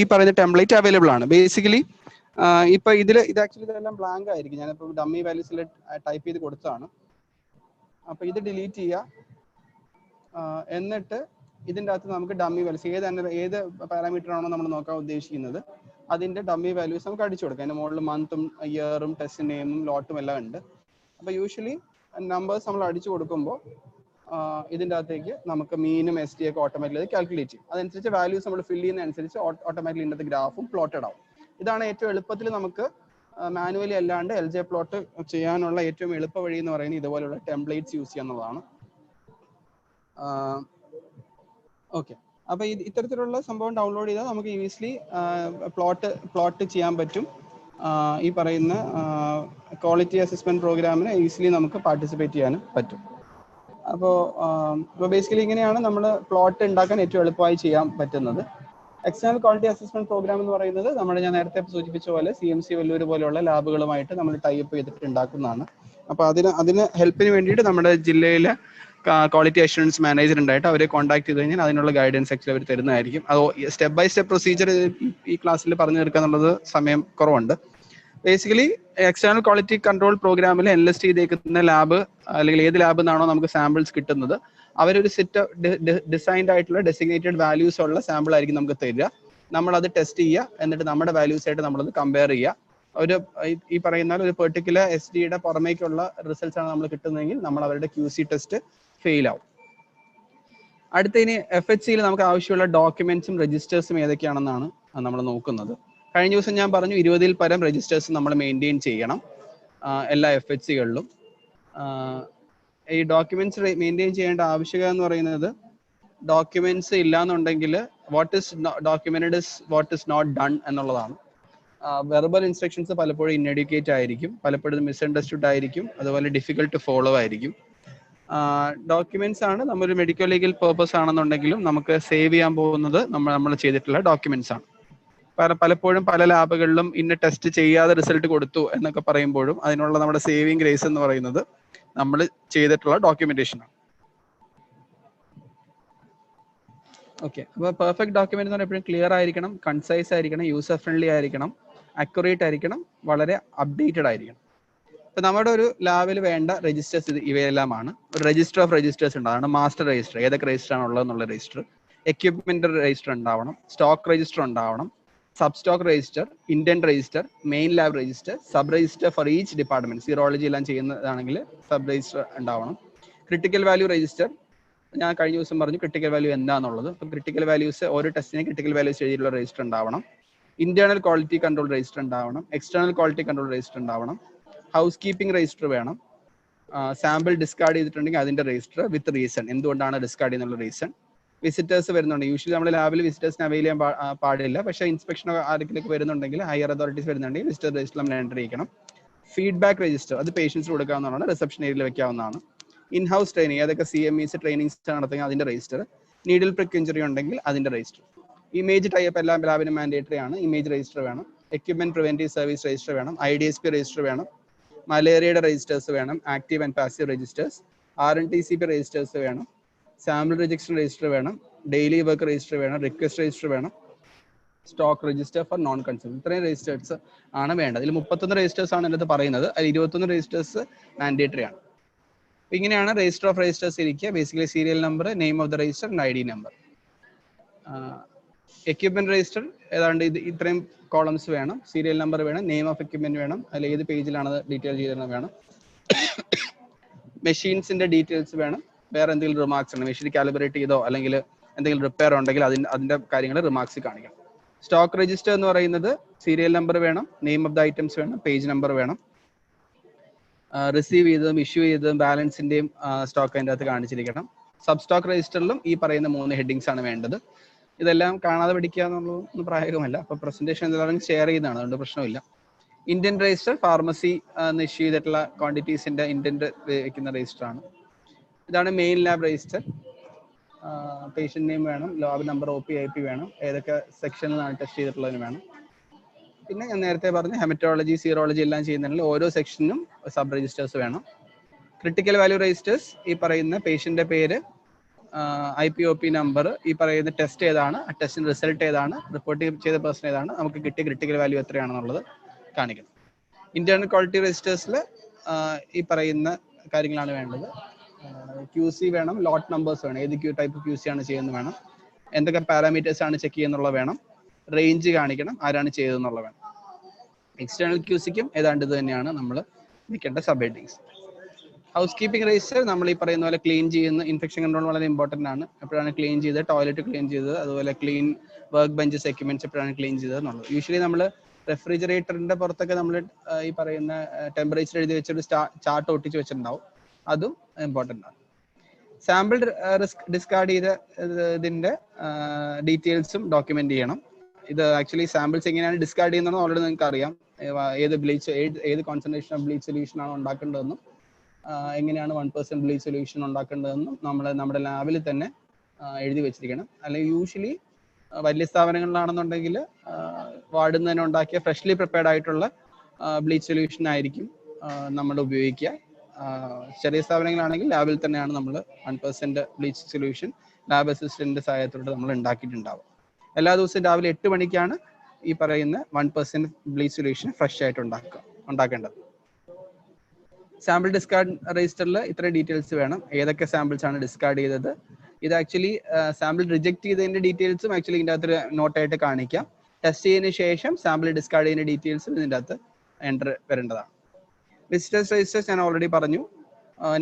Speaker 1: ഈ പറയുന്ന ടെംപ്ലേറ്റ് അവൈലബിൾ ആണ്. ബേസിക്കലി ഇപ്പൊ ഇത് ആക്ച്വലി ഇതെല്ലാം ബ്ലാങ്ക് ആയിരിക്കും. ഞാനിപ്പോ ഡമ്മി വാല്യൂസിൽ ടൈപ്പ് ചെയ്ത് കൊടുത്തതാണ്. അപ്പൊ ഇത് ഡിലീറ്റ് ചെയ്യുക. എന്നിട്ട് ഇതിൻ്റെ അകത്ത് നമുക്ക് ഡമ്മി വാല്യൂസ് ഏത് പാരാമീറ്റർ ആണോ നമ്മൾ നോക്കാൻ ഉദ്ദേശിക്കുന്നത് അതിന്റെ ഡമ്മി വാല്യൂസ് നമുക്ക് അടിച്ചു കൊടുക്കാം. അതിന്റെ മുകളിൽ മന്തും ഇയറും ടെസ്റ്റ് നെയിമും ലോട്ടും എല്ലാം ഉണ്ട്. അപ്പൊ യൂഷ്വലി നമ്പേഴ്സ് നമ്മൾ അടിച്ചു കൊടുക്കുമ്പോൾ ഇതിൻ്റെ അകത്തേക്ക് നമുക്ക് മീനും SD ഒക്കെ ഓട്ടോമാറ്റിക്കലി കാൽക്കുലേറ്റ് ചെയ്യും. അതനുസരിച്ച് വാല്യൂസ് നമ്മൾ ഫില്ല് ചെയ്യുന്ന അനുസരിച്ച് ഓട്ടോമാറ്റിക്കലി ഇതിൻ്റെ ഗ്രാഫും പ്ലോട്ടഡ് ആവും. ഇതാണ് ഏറ്റവും എളുപ്പത്തിൽ നമുക്ക് മാനുവലി അല്ലാണ്ട് LJ പ്ലോട്ട് ചെയ്യാനുള്ള ഏറ്റവും എളുപ്പ വഴി എന്ന് പറയുന്നത് ഇതുപോലുള്ള ടെംപ്ലേറ്റ്സ് യൂസ് ചെയ്യുക എന്നുള്ളതാണ്. ഓക്കെ, അപ്പോൾ ഇത്തരത്തിലുള്ള സംഭവം ഡൗൺലോഡ് ചെയ്താൽ നമുക്ക് ഈസിലി പ്ലോട്ട് ചെയ്യാൻ പറ്റും. ഈ പറയുന്ന ക്വാളിറ്റി അസസ്മെന്റ് പ്രോഗ്രാമിന് ഈസിലി നമുക്ക് പാർട്ടിസിപ്പേറ്റ് ചെയ്യാനും പറ്റും. അപ്പോൾ ബേസിക്കലി ഇങ്ങനെയാണ് നമ്മൾ പ്ലോട്ട് ഉണ്ടാക്കാൻ ഏറ്റവും എളുപ്പമായി ചെയ്യാൻ പറ്റുന്നത്. എക്സ്റ്റേണൽ ക്വാളിറ്റി അസസ്മെന്റ് പ്രോഗ്രാം എന്ന് പറയുന്നത് ഞാൻ നേരത്തെ സൂചിപ്പിച്ച പോലെ CMC വെല്ലൂർ പോലെയുള്ള ലാബുകളുമായിട്ട് നമ്മൾ ടൈപ്പ് ചെയ്തിട്ട് ഉണ്ടാക്കുന്നതാണ്. അപ്പോൾ അതിന് ഹെൽപ്പിന് വേണ്ടിയിട്ട് നമ്മുടെ ജില്ലയിലെ ക്വാളിറ്റി അഷുറൻസ് മാനേജർ ഉണ്ടായിട്ട് അവരെ കോൺടാക്ട് ചെയ്ത് കഴിഞ്ഞാൽ അതിനുള്ള ഗൈഡൻസ് ആക്ച്വലി അവർ തരുന്നതായിരിക്കും. അത് സ്റ്റെപ്പ് ബൈ സ്റ്റെപ്പ് പ്രൊസീജിയർ ഈ ക്ലാസ്സിൽ പറഞ്ഞു തീർക്കുക എന്നുള്ളത് സമയം കുറവുണ്ട്. ബേസിക്കലി എക്സ്റ്റേണൽ ക്വാളിറ്റി കൺട്രോൾ പ്രോഗ്രാമിൽ എൻലിസ്റ്റ് ചെയ്തേക്കുന്ന ലാബ് അല്ലെങ്കിൽ ഏത് ലാബിൽ നിന്നാണോ നമുക്ക് സാമ്പിൾസ് കിട്ടുന്നത്, അവരൊരു സെറ്റ് ഡിസൈൻഡ് ആയിട്ടുള്ള ഡെസിഗ്നേറ്റഡ് വാല്യൂസ് ഉള്ള സാമ്പിൾ ആയിരിക്കും നമുക്ക് തരിക. നമ്മളത് ടെസ്റ്റ് ചെയ്യുക, എന്നിട്ട് നമ്മുടെ വാല്യൂസ് ആയിട്ട് നമ്മളത് കമ്പയർ ചെയ്യുക. ഈ പറയുന്ന ഒരു പെർട്ടിക്കുലർ SDയുടെ പുറമേക്കുള്ള റിസൾട്ട്സ് ആണ് നമ്മൾ കിട്ടുന്നതെങ്കിൽ നമ്മൾ അവരുടെ QC ടെസ്റ്റ് ഫെയിൽ ആവും. അടുത്ത ഇനി FHCയിൽ നമുക്ക് ആവശ്യമുള്ള ഡോക്യുമെന്റ്സും രജിസ്റ്റേഴ്സും ഏതൊക്കെയാണെന്നാണ് നമ്മൾ നോക്കുന്നത്. കഴിഞ്ഞ ദിവസം ഞാൻ പറഞ്ഞു 20-ൽ പരം രജിസ്റ്റേഴ്സ് നമ്മൾ മെയിൻറ്റെയിൻ ചെയ്യണം എല്ലാ FHCകളിലും. ഈ ഡോക്യുമെന്റ്സ് മെയിൻറ്റെയിൻ ചെയ്യേണ്ട ആവശ്യകത എന്ന് പറയുന്നത്, ഡോക്യുമെന്റ്സ് ഇല്ലാന്നുണ്ടെങ്കിൽ what is documented is what is not done എന്നുള്ളതാണ്. വെർബൽ ഇൻസ്ട്രക്ഷൻസ് പലപ്പോഴും ഇന്നെഡ്യൂക്കേറ്റ് ആയിരിക്കും, പലപ്പോഴും മിസ്അണ്ടർസ്റ്റുഡ് ആയിരിക്കും, അതുപോലെ ഡിഫിക്കൽട്ട് ടു ഫോളോ ആയിരിക്കും. ഡോക്യുമെന്റ്സ് ആണ് നമ്മളൊരു മെഡിക്കൽ ലീഗൽ പേർപ്പസ് ആണെന്നുണ്ടെങ്കിലും നമുക്ക് സേവ് ചെയ്യാൻ പോകുന്നത് നമ്മൾ ചെയ്തിട്ടുള്ള ഡോക്യുമെന്റ്സ് ആണ്. പലപ്പോഴും പല ലാബുകളിലും ഇന്ന ടെസ്റ്റ് ചെയ്യാതെ റിസൾട്ട് കൊടുത്തു എന്നൊക്കെ പറയുമ്പോഴും അതിനുള്ള നമ്മുടെ സേവിങ് ഗ്രേസ് എന്ന് പറയുന്നത് നമ്മൾ ചെയ്തിട്ടുള്ള ഡോക്യുമെന്റേഷൻ ആണ്. ഓക്കെ, അപ്പോൾ പെർഫെക്റ്റ് ഡോക്യുമെന്റ് എന്ന് പറഞ്ഞാൽ എപ്പോഴും ക്ലിയർ ആയിരിക്കണം, കൺസൈസ് ആയിരിക്കണം, യൂസർ ഫ്രണ്ട്ലി ആയിരിക്കണം, അക്യുറേറ്റ് ആയിരിക്കണം, വളരെ അപ്ഡേറ്റഡ് ആയിരിക്കണം. ഇപ്പൊ നമ്മുടെ ഒരു ലാബിൽ വേണ്ട രജിസ്റ്റേഴ്സ് ഇവയെല്ലാമാണ്. ഒരു രജിസ്റ്റർ ഓഫ് രജിസ്റ്റേഴ്സ് ഉണ്ടാവണം, മാസ്റ്റർ രജിസ്റ്റർ, ഏതൊക്കെ രജിസ്റ്റർ ആണ് ഉള്ളതെന്നുള്ള രജിസ്റ്റർ, എക്യുപ്മെന്റ് രജിസ്റ്റർ ഉണ്ടാവണം, സ്റ്റോക്ക് രജിസ്റ്റർ ഉണ്ടാവണം, sub stock register, intent register, main lab register, sub register for each department, serology എല്ലാം ചെയ്യുന്നതാണെങ്കിൽ സബ് രജിസ്റ്റർ ഉണ്ടാവണം, ക്രിട്ടിക്കൽ വാല്യൂ രജിസ്റ്റർ. ഞാൻ കഴിഞ്ഞ ദിവസം പറഞ്ഞു ക്രിട്ടിക്കൽ വാല്യൂ എന്താണെന്നുള്ളത്. അപ്പോൾ ക്രിട്ടിക്കൽ വാല്യൂസ് ഓരോ ടെസ്റ്റിന് ക്രിട്ടിക്കൽ വാല്യൂസ് എഴുതിയിട്ടുള്ള രജിസ്റ്റർ ഉണ്ടാവണം, ഇന്റേണൽ ക്വാളിറ്റി കൺട്രോൾ രജിസ്റ്റർ ഉണ്ടാവണം, എക്സ്റ്റേണൽ ക്വാളിറ്റി കൺട്രോൾ രജിസ്റ്റർ ഉണ്ടാവണം, ഹൗസ് കീപ്പിംഗ് രജിസ്റ്റർ വേണം, സാമ്പിൾ ഡിസ്കാർഡ് ചെയ്തിട്ടുണ്ടെങ്കിൽ അതിന്റെ രജിസ്റ്റർ വിത്ത് റീസൺ, എന്തുകൊണ്ടാണ് ഡിസ്കാർഡ് ചെയ്യുന്നുള്ള റീസൺ. വിസിറ്റേഴ്സ് വരുന്നുണ്ട്, യൂഷ്വലി നമ്മുടെ ലാബിൽ വിസിറ്റേഴ്സിന് അവൈൽ ചെയ്യാൻ പാടില്ല, പക്ഷേ ഇൻസ്പെക്ഷൻ ആരെങ്കിലും വരുന്നുണ്ടെങ്കിൽ, ഹയർ അതോറിറ്റീസ് വരുന്നുണ്ടെങ്കിൽ വിസിറ്റർ രജിസ്റ്റർ നമ്മൾ എൻ്റർ ചെയ്യിക്കണം. ഫീഡ്ബാക്ക് രജിസ്റ്റർ, അത് പേഷ്യൻസിന് കൊടുക്കാവുന്നതാണ്, റിസപ്ഷൻ ഏരിയയിൽ വെക്കാവുന്നതാണ്. ഇൻ ഹൗസ് ട്രെയിനിങ്, ഏതൊക്കെ CMEs ട്രെയിനിങ്സ് നടത്തുക അതിന്റെ രജിസ്റ്റർ, നീഡിൽ പ്രിക്ക് ഇഞ്ചുറി ഉണ്ടെങ്കിൽ അതിന്റെ രജിസ്റ്റർ. ഇമേജ് ടൈപ്പ് എല്ലാം ലാബിന് മാൻഡേറ്ററി ആണ്, ഇമേജ് രജിസ്റ്റർ വേണം, എക്യുപ്മെന്റ് പ്രിവെന്റീവ് സർവീസ് രജിസ്റ്റർ വേണം, IDSP രജിസ്റ്റർ വേണം, മലേറിയയുടെ രജിസ്റ്റേഴ്സ് വേണം, active and passive registers, RNTCP registers വേണം, സാമ്പിൾ രജിസ്റ്റർ രജിസ്റ്റർ വേണം, ഡെയിലി വർക്ക് രജിസ്റ്റർ വേണം, റിക്വസ്റ്റ് രജിസ്റ്റർ വേണം, stock register four non consumer. ഇത്രയും രജിസ്റ്റേഴ്സ് ആണ് വേണ്ടത്. ഇതിൽ 31 രജിസ്റ്റേഴ്സ് ആണ് എൻ്റെ പറയുന്നത്, അതിൽ 21 രജിസ്റ്റേഴ്സ് മാൻഡേറ്ററി ആണ്. ഇങ്ങനെയാണ് രജിസ്റ്റർ ഓഫ് രജിസ്റ്റേഴ്സ് ഇരിക്കുക. Basically serial number, name of the register, ID number. Equipment register ഏതാണ്ട് ഇത്രയും കോളംസ് വേണം, സീരിയൽ നമ്പർ വേണം, നെയിം ഓഫ് എക്യുപ്മെന്റ് വേണം, അതിൽ ഏത് പേജിലാണ് ഡീറ്റെയിൽ ചെയ്തിരുന്നത് വേണം, മെഷീൻസിന്റെ ഡീറ്റെയിൽസ് വേണം, വേറെ എന്തെങ്കിലും റിമാർക്സ് ആണ്, മെഷീൻ കാലിബ്രേറ്റ് ചെയ്തോ അല്ലെങ്കിൽ എന്തെങ്കിലും റിപ്പയർ ഉണ്ടെങ്കിൽ അതിന്റെ കാര്യങ്ങൾ റിമാർക്സ് കാണിക്കണം. സ്റ്റോക്ക് രജിസ്റ്റർ എന്ന് പറയുന്നത് സീരിയൽ നമ്പർ വേണം, നെയിം ഓഫ് ദ ഐറ്റംസ് വേണം, പേജ് നമ്പർ വേണം, റിസീവ് ചെയ്തതും ഇഷ്യൂ ചെയ്തതും ബാലൻസിന്റെയും സ്റ്റോക്ക് അതിൻ്റെ അകത്ത് കാണിച്ചിരിക്കണം. സബ് സ്റ്റോക്ക് രജിസ്റ്ററിലും ഈ പറയുന്ന 3 ഹെഡിങ്സ് ആണ് വേണ്ടത്. ഇതെല്ലാം കാണാതെ പഠിക്കുക എന്നുള്ളതൊന്നും പ്രായോഗികമല്ല, അപ്പോൾ പ്രസന്റേഷൻ എല്ലാവരും ഷെയർ ചെയ്യുന്നതാണ്, അതുകൊണ്ട് പ്രശ്നമില്ല. ഇന്ത്യൻ രജിസ്റ്റർ ഫാർമസി ഇഷ്യൂ ചെയ്തിട്ടുള്ള ക്വാണ്ടിറ്റീസിന്റെ ഇന്ത്യൻ്റെ വയ്ക്കുന്ന രജിസ്റ്റർ ആണ്. ഇതാണ് main lab register. Patient name വേണം, ലാബ് നമ്പർ, OP IP വേണം, ഏതൊക്കെ സെക്ഷനിലാണ് ടെസ്റ്റ് ചെയ്തിട്ടുള്ളതിന് വേണം. പിന്നെ ഞാൻ നേരത്തെ പറഞ്ഞ ഹെമറ്റോളജി, സീറോളജി എല്ലാം ചെയ്യുന്നതിൽ ഓരോ സെക്ഷനും സബ് രജിസ്റ്റേഴ്സ് വേണം. ക്രിട്ടിക്കൽ വാല്യൂ രജിസ്റ്റേഴ്സ്, ഈ പറയുന്ന പേഷ്യന്റെ പേര്, IPOP നമ്പർ, ഈ പറയുന്ന ടെസ്റ്റ് ഏതാണ്, ആ ടെസ്റ്റിന്റെ റിസൾട്ട് ഏതാണ്, റിപ്പോർട്ട് ചെയ്ത പേഴ്സൺ ഏതാണ്, നമുക്ക് കിട്ടിയ ക്രിട്ടിക്കൽ വാല്യൂ എത്രയാണെന്നുള്ളത് കാണിക്കണം. ഇന്റേണൽ ക്വാളിറ്റി രജിസ്റ്റേഴ്സിൽ ഈ പറയുന്ന കാര്യങ്ങളാണ് വേണ്ടത്. QC വേണം, ലോട്ട് നമ്പേഴ്സ് വേണം, ഏത് ടൈപ്പ് QC ആണ് ചെയ്യുന്നത് വേണം, എന്തൊക്കെ പാരാമീറ്റേഴ്സ് ആണ് ചെക്ക് ചെയ്യുന്നുള്ളത് വേണം, റേഞ്ച് കാണിക്കണം, ആരാണ് ചെയ്തതെന്നുള്ളത് വേണം. എക്സ്റ്റേണൽ QCക്കും ഏതാണ്ട് ഇത് തന്നെയാണ് നമ്മൾ വെക്കേണ്ട sub headings. House keeping register നമ്മൾ ഈ പറയുന്ന പോലെ ക്ലീൻ ചെയ്യുന്ന, ഇൻഫെക്ഷൻ കൺട്രോൾ വളരെ ഇമ്പോർട്ടൻ്റ് ആണ്, എപ്പോഴാണ് ക്ലീൻ ചെയ്തത്, ടോയ്ലറ്റ് ക്ലീൻ ചെയ്തത്, അതുപോലെ ക്ലീൻ വർക്ക് ബെഞ്ചസ്, എക്യുപ്മെന്റ്സ് എപ്പോഴാണ് ക്ലീൻ ചെയ്തത് എന്നുള്ളത്. യൂഷ്വലി നമ്മൾ റെഫ്രിജറേറ്ററിന്റെ പുറത്തൊക്കെ നമ്മൾ ഈ പറയുന്ന ടെമ്പറേച്ചർ എഴുതി വെച്ചൊരു ചാർട്ട് ഒട്ടിച്ച് വെച്ചിട്ടുണ്ടാവും, അതും ഇമ്പോർട്ടൻ്റ് ആണ്. സാമ്പിൾ ഡിസ്കാർഡ് ചെയ്ത ഇതിന്റെ ഡീറ്റെയിൽസും ഡോക്യുമെന്റ് ചെയ്യണം. ഇത് ആക്ച്വലി സാമ്പിൾസ് എങ്ങനെയാണ് ഡിസ്കാർഡ് ചെയ്യുന്നതെന്ന് ഓൾറെഡി നിങ്ങൾക്ക് അറിയാം. ഏത് ബ്ലീച്ച് ഏത് കോൺസെൻട്രേഷൻ ഓഫ് ബ്ലീച്ച് സൊല്യൂഷൻ ആണ് ഉണ്ടാക്കേണ്ടതെന്നും എങ്ങനെയാണ് 1% ബ്ലീച്ച് സൊല്യൂഷൻ ഉണ്ടാക്കേണ്ടതെന്നും നമ്മുടെ ലാബിൽ തന്നെ എഴുതി വെച്ചിരിക്കണം. അല്ലെങ്കിൽ യൂഷ്വലി വലിയ സ്ഥാപനങ്ങളിലാണെന്നുണ്ടെങ്കിൽ വാർഡിൽ നിന്ന് തന്നെ ഉണ്ടാക്കിയ ഫ്രഷ്ലി പ്രിപ്പയർഡ് ആയിട്ടുള്ള ബ്ലീച്ച് സൊല്യൂഷൻ ആയിരിക്കും നമ്മൾ ഉപയോഗിക്കുക. ചെറിയ സ്ഥാപനങ്ങളാണെങ്കിൽ ലാബിൽ തന്നെയാണ് നമ്മൾ 1% ബ്ലീച്ച് സൊല്യൂഷൻ ലാബ് അസിസ്റ്റന്റിന്റെ സഹായത്തോടെ നമ്മൾ ഉണ്ടാക്കിയിട്ടുണ്ടാവും. എല്ലാ ദിവസവും രാവിലെ 8 മണിക്കാണ് ഈ പറയുന്ന 1% ബ്ലീച്ച് സൊല്യൂഷൻ ഫ്രഷ് ആയിട്ട് ഉണ്ടാക്കേണ്ടത്. സാമ്പിൾ ഡിസ്കാർഡ് രജിസ്റ്ററിൽ ഇത്ര ഡീറ്റെയിൽസ് വേണം. ഏതൊക്കെ സാമ്പിൾസ് ആണ് ഡിസ്കാർഡ് ചെയ്തത്. ഇത് ആക്ച്വലി സാമ്പിൾ റിജക്ട് ചെയ്തതിന്റെ ഡീറ്റെയിൽസും ആക്ച്വലി ഇതിൻ്റെ അകത്ത് നോട്ടായിട്ട് കാണിക്കാം. ടെസ്റ്റ് ചെയ്തതിന് ശേഷം സാമ്പിൾ ഡിസ്കാർഡ് ചെയ്യുന്ന ഡീറ്റെയിൽസും ഇതിൻ്റെ അകത്ത് എൻ്റർ വരേണ്ടതാണ്. വിസിറ്റേഴ്സ് രജിസ്റ്റേഴ്സ് ഞാൻ ഓൾറെഡി പറഞ്ഞു.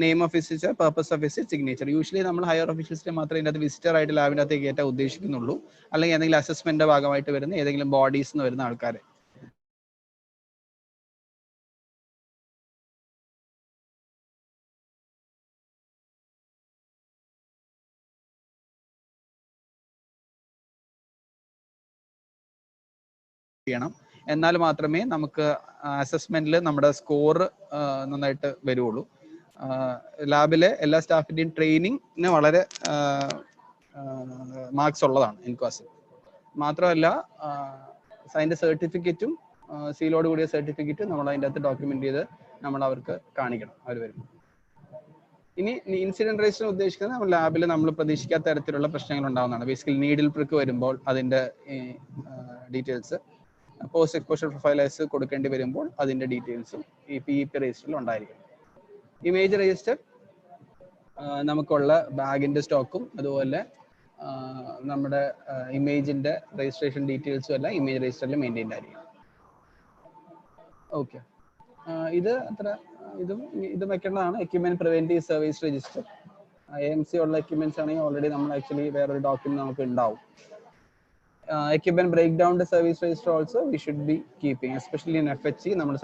Speaker 1: Name of visitor, purpose of visit, signature. Usually നമ്മൾ ഹയർ ഓഫീഷ്യൽസിനെ മാത്രമേ ഇതിനകത്ത് വിസിറ്റർ ആയിട്ട് ലാബിൻ്റെ അകത്തേക്ക് കയറ്റാൻ ഉദ്ദേശിക്കുന്നുള്ളൂ. അല്ലെങ്കിൽ ഏതെങ്കിലും അസസ്മെന്റിന്റെ ഭാഗമായിട്ട് വരുന്ന ഏതെങ്കിലും ബോഡീസ് നിന്ന് വരുന്ന ആൾക്കാരെ. ചെയ്യണം. എന്നാൽ മാത്രമേ നമുക്ക് അസസ്മെന്റിൽ നമ്മുടെ സ്കോർ നന്നായിട്ട് വരുള്ളൂ. ലാബിലെ എല്ലാ സ്റ്റാഫിന്റെയും ട്രെയിനിങ്ങിന് വളരെ മാർക്സ് ഉള്ളതാണ് എൻക്വാസിൽ. മാത്രമല്ല അതിന്റെ സർട്ടിഫിക്കറ്റും സീലോട് കൂടിയ സർട്ടിഫിക്കറ്റും നമ്മൾ അതിൻ്റെ അകത്ത് ഡോക്യുമെന്റ് ചെയ്ത് നമ്മൾ അവർക്ക് കാണിക്കണം അവർ വരുമ്പോൾ. ഇനി ഇൻസിഡന്റ് രജിസ്റ്റർ ഉദ്ദേശിക്കുന്നത് നമ്മൾ ലാബിൽ നമ്മൾ പ്രതീക്ഷിക്കാത്ത തരത്തിലുള്ള പ്രശ്നങ്ങൾ ഉണ്ടാകുന്നതാണ്. ബേസിക്കലി നീഡിൽ പ്രിക്ക് വരുമ്പോൾ അതിന്റെ ഡീറ്റെയിൽസ്, പോസ്റ്റ് എക്സ്പോഷർ പ്രൊഫൈലേഴ്സ് കൊടുക്കേണ്ടി വരുമ്പോൾ അതിന്റെ ഡീറ്റെയിൽസും ഈ PEP രജിസ്റ്ററിൽ ഉണ്ടായിരിക്കും. ഇമേജ് രജിസ്റ്റർ നമുക്കുള്ള ബാഗിന്റെ സ്റ്റോക്കും അതുപോലെ നമ്മുടെ ഇമേജിന്റെ രജിസ്ട്രേഷൻ ഡീറ്റെയിൽസും എല്ലാം ഇമേജ് രജിസ്റ്ററിൽ മെയിൻറ്റെയിൻ ആയിരിക്കും. ഓക്കെ, ഇത് വെക്കേണ്ടതാണ്. Equipment preventive service register, AMC ഉള്ള എക്യുപ്മെന്റ്സ് ആണെങ്കിൽ ഓൾറെഡി നമ്മൾ ആക്ച്വലി വേറൊരു ഡോക്യുമെന്റ് നമുക്ക് ഉണ്ടാവും. Equipment breakdown service register also we should be keeping, especially in FHC. നമ്മൾ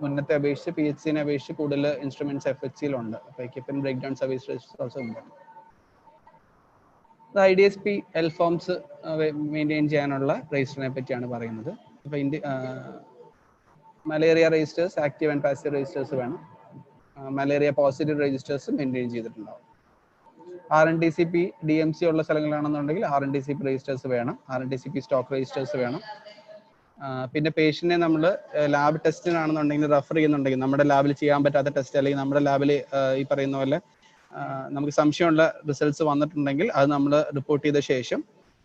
Speaker 1: മുന്നത്തെ അപേക്ഷിച്ച് PHC-നെ അപേക്ഷിച്ച് കൂടുതൽ ഇൻസ്ട്രുമെന്റ്സ് FHC-യിൽ ഉണ്ട്. അപ്പോൾ equipment breakdown service register also important. IDSP L forms maintain ചെയ്യാനുള്ള രജിസ്റ്ററിനെ പറ്റിയാണ് പറയുന്നത്. അപ്പോൾ malaria registers, active and passive registers വേണം. മലേറിയ പോസിറ്റീവ് രജിസ്റ്റേഴ്സ് മെയിൻറ്റെയിൻ ചെയ്തിട്ടുണ്ടാവും. RNTCP DMC ഉള്ള സ്ഥലങ്ങളാണെന്നുണ്ടെങ്കിൽ RNTCP രജിസ്റ്റേഴ്സ് വേണം. RNTCP സ്റ്റോക്ക് രജിസ്റ്റേഴ്സ് വേണം. പിന്നെ പേഷ്യന്റിനെ നമ്മൾ ലാബ് ടെസ്റ്റിനാണെന്നുണ്ടെങ്കിൽ റെഫർ ചെയ്യുന്നുണ്ടെങ്കിൽ, നമ്മുടെ ലാബിൽ ചെയ്യാൻ പറ്റാത്ത ടെസ്റ്റ് അല്ലെങ്കിൽ നമ്മുടെ ലാബിൽ ഈ പറയുന്ന പോലെ നമുക്ക് സംശയമുള്ള റിസൾട്ട്സ് വന്നിട്ടുണ്ടെങ്കിൽ അത് നമ്മൾ റിപ്പോർട്ട് ചെയ്ത ശേഷം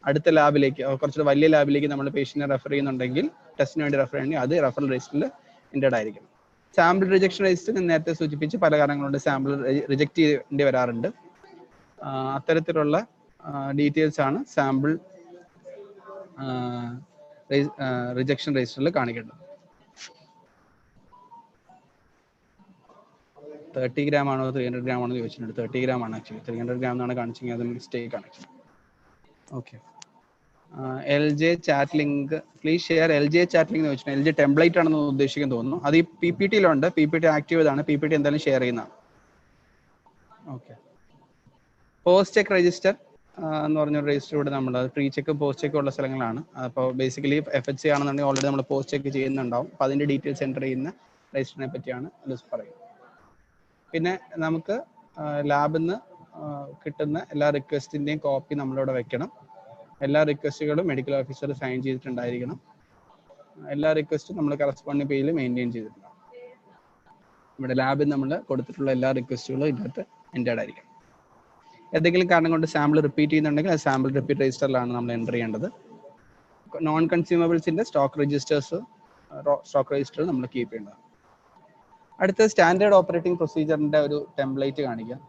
Speaker 1: അടുത്ത ലാബിലേക്ക്, കുറച്ചുകൂടെ വലിയ ലാബിലേക്ക് നമ്മൾ പേഷ്യന്റിനെ റെഫർ ചെയ്യുന്നുണ്ടെങ്കിൽ, ടെസ്റ്റിന് വേണ്ടി റെഫർ ചെയ്യണമെങ്കിൽ അത് റെഫറൽ രജിസ്റ്ററിൽ എൻ്റർഡ് ആയിരിക്കും. സാമ്പിൾ റിജക്ഷൻ രജിസ്റ്റർ നേരത്തെ സൂചിപ്പിച്ച് പല കാരണങ്ങളുണ്ട് സാമ്പിൾ റിജക്ട് ചെയ്യേണ്ടി വരാറുണ്ട്. അത്തരത്തിലുള്ള ഡീറ്റെയിൽസ് ആണ് സാമ്പിൾ റിജക്ഷൻ രജിസ്റ്ററിൽ കാണിക്കേണ്ടത്. 30 gram ആണോ 300 gram ആണോ ചോദിച്ചിട്ടുണ്ട്. 30 gram ആണ് ആക്ച്വലി. 300 gram എന്നാണ് കാണിച്ചെങ്കിൽ അത് മിസ്റ്റേക്ക് ആണ്. Okay, LJ chat link please share. LJ chat link എന്ന് വെച്ചിട്ടുണ്ടെങ്കിൽ LJ ടെംപ്ലേറ്റ് ആണെന്ന് ഉദ്ദേശിക്കാൻ തോന്നുന്നു. അത് ഈ PPT-യിലുണ്ട്. PPT ആക്റ്റീവ് ചെയ്താണ്. PPT എന്തായാലും ഷെയർ ചെയ്യുന്നതാണ്. ഓക്കെ, പോസ്റ്റ് ചെക്ക് രജിസ്റ്റർ എന്ന് പറഞ്ഞൊരു രജിസ്റ്റർ ഇവിടെ നമ്മൾ പ്രീ ചെക്ക് പോസ്റ്റ് ചെക്ക് ഉള്ള സ്ഥലങ്ങളാണ്. അപ്പോൾ ബേസിക്കലി FHC ആണെന്നുണ്ടെങ്കിൽ ഓൾറെഡി നമ്മൾ പോസ്റ്റ് ചെക്ക് ചെയ്യുന്നുണ്ടാവും. അപ്പോൾ അതിൻ്റെ ഡീറ്റെയിൽസ് എൻ്റർ ചെയ്യുന്ന രജിസ്റ്ററിനെ പറ്റിയാണ് ലിസ്റ്റ് പറയുന്നത്. പിന്നെ നമുക്ക് ലാബിൽ നിന്ന് കിട്ടുന്ന എല്ലാ റിക്വസ്റ്റിൻ്റെയും കോപ്പി നമ്മളിവിടെ വെക്കണം. എല്ലാ റിക്വസ്റ്റുകളും മെഡിക്കൽ ഓഫീസർ സൈൻ ചെയ്തിട്ടുണ്ടായിരിക്കണം. എല്ലാ റിക്വസ്റ്റും നമ്മൾ കറസ്പോണ്ടിങ് പേജിൽ മെയിൻറ്റെയിൻ ചെയ്തിട്ടുണ്ടാവും. ഇവിടെ ലാബിൽ നമ്മൾ കൊടുത്തിട്ടുള്ള എല്ലാ റിക്വസ്റ്റുകളും ഇതിനകത്ത് എൻ്റേഡ് ആയിരിക്കണം. എന്തെങ്കിലും കാരണം കൊണ്ട് സാമ്പിൾ റിപ്പീറ്റ് ചെയ്യുന്നുണ്ടെങ്കിൽ അത് സാമ്പിൾ റിപ്പീറ്റ് രജിസ്റ്ററിലാണ് നമ്മൾ എൻ്റർ ചെയ്യേണ്ടത്. നോൺ കൺസ്യൂമബിൾസിൻ്റെ സ്റ്റോക്ക് രജിസ്റ്റേഴ്സ്, സ്റ്റോക്ക് രജിസ്റ്റർ നമ്മൾ കീപ്പ് ചെയ്യേണ്ടതാണ്. അടുത്ത സ്റ്റാൻഡേർഡ് ഓപ്പറേറ്റിംഗ് പ്രൊസീജിയറിൻ്റെ ഒരു ടെംപ്ലേറ്റ് കാണിക്കാം.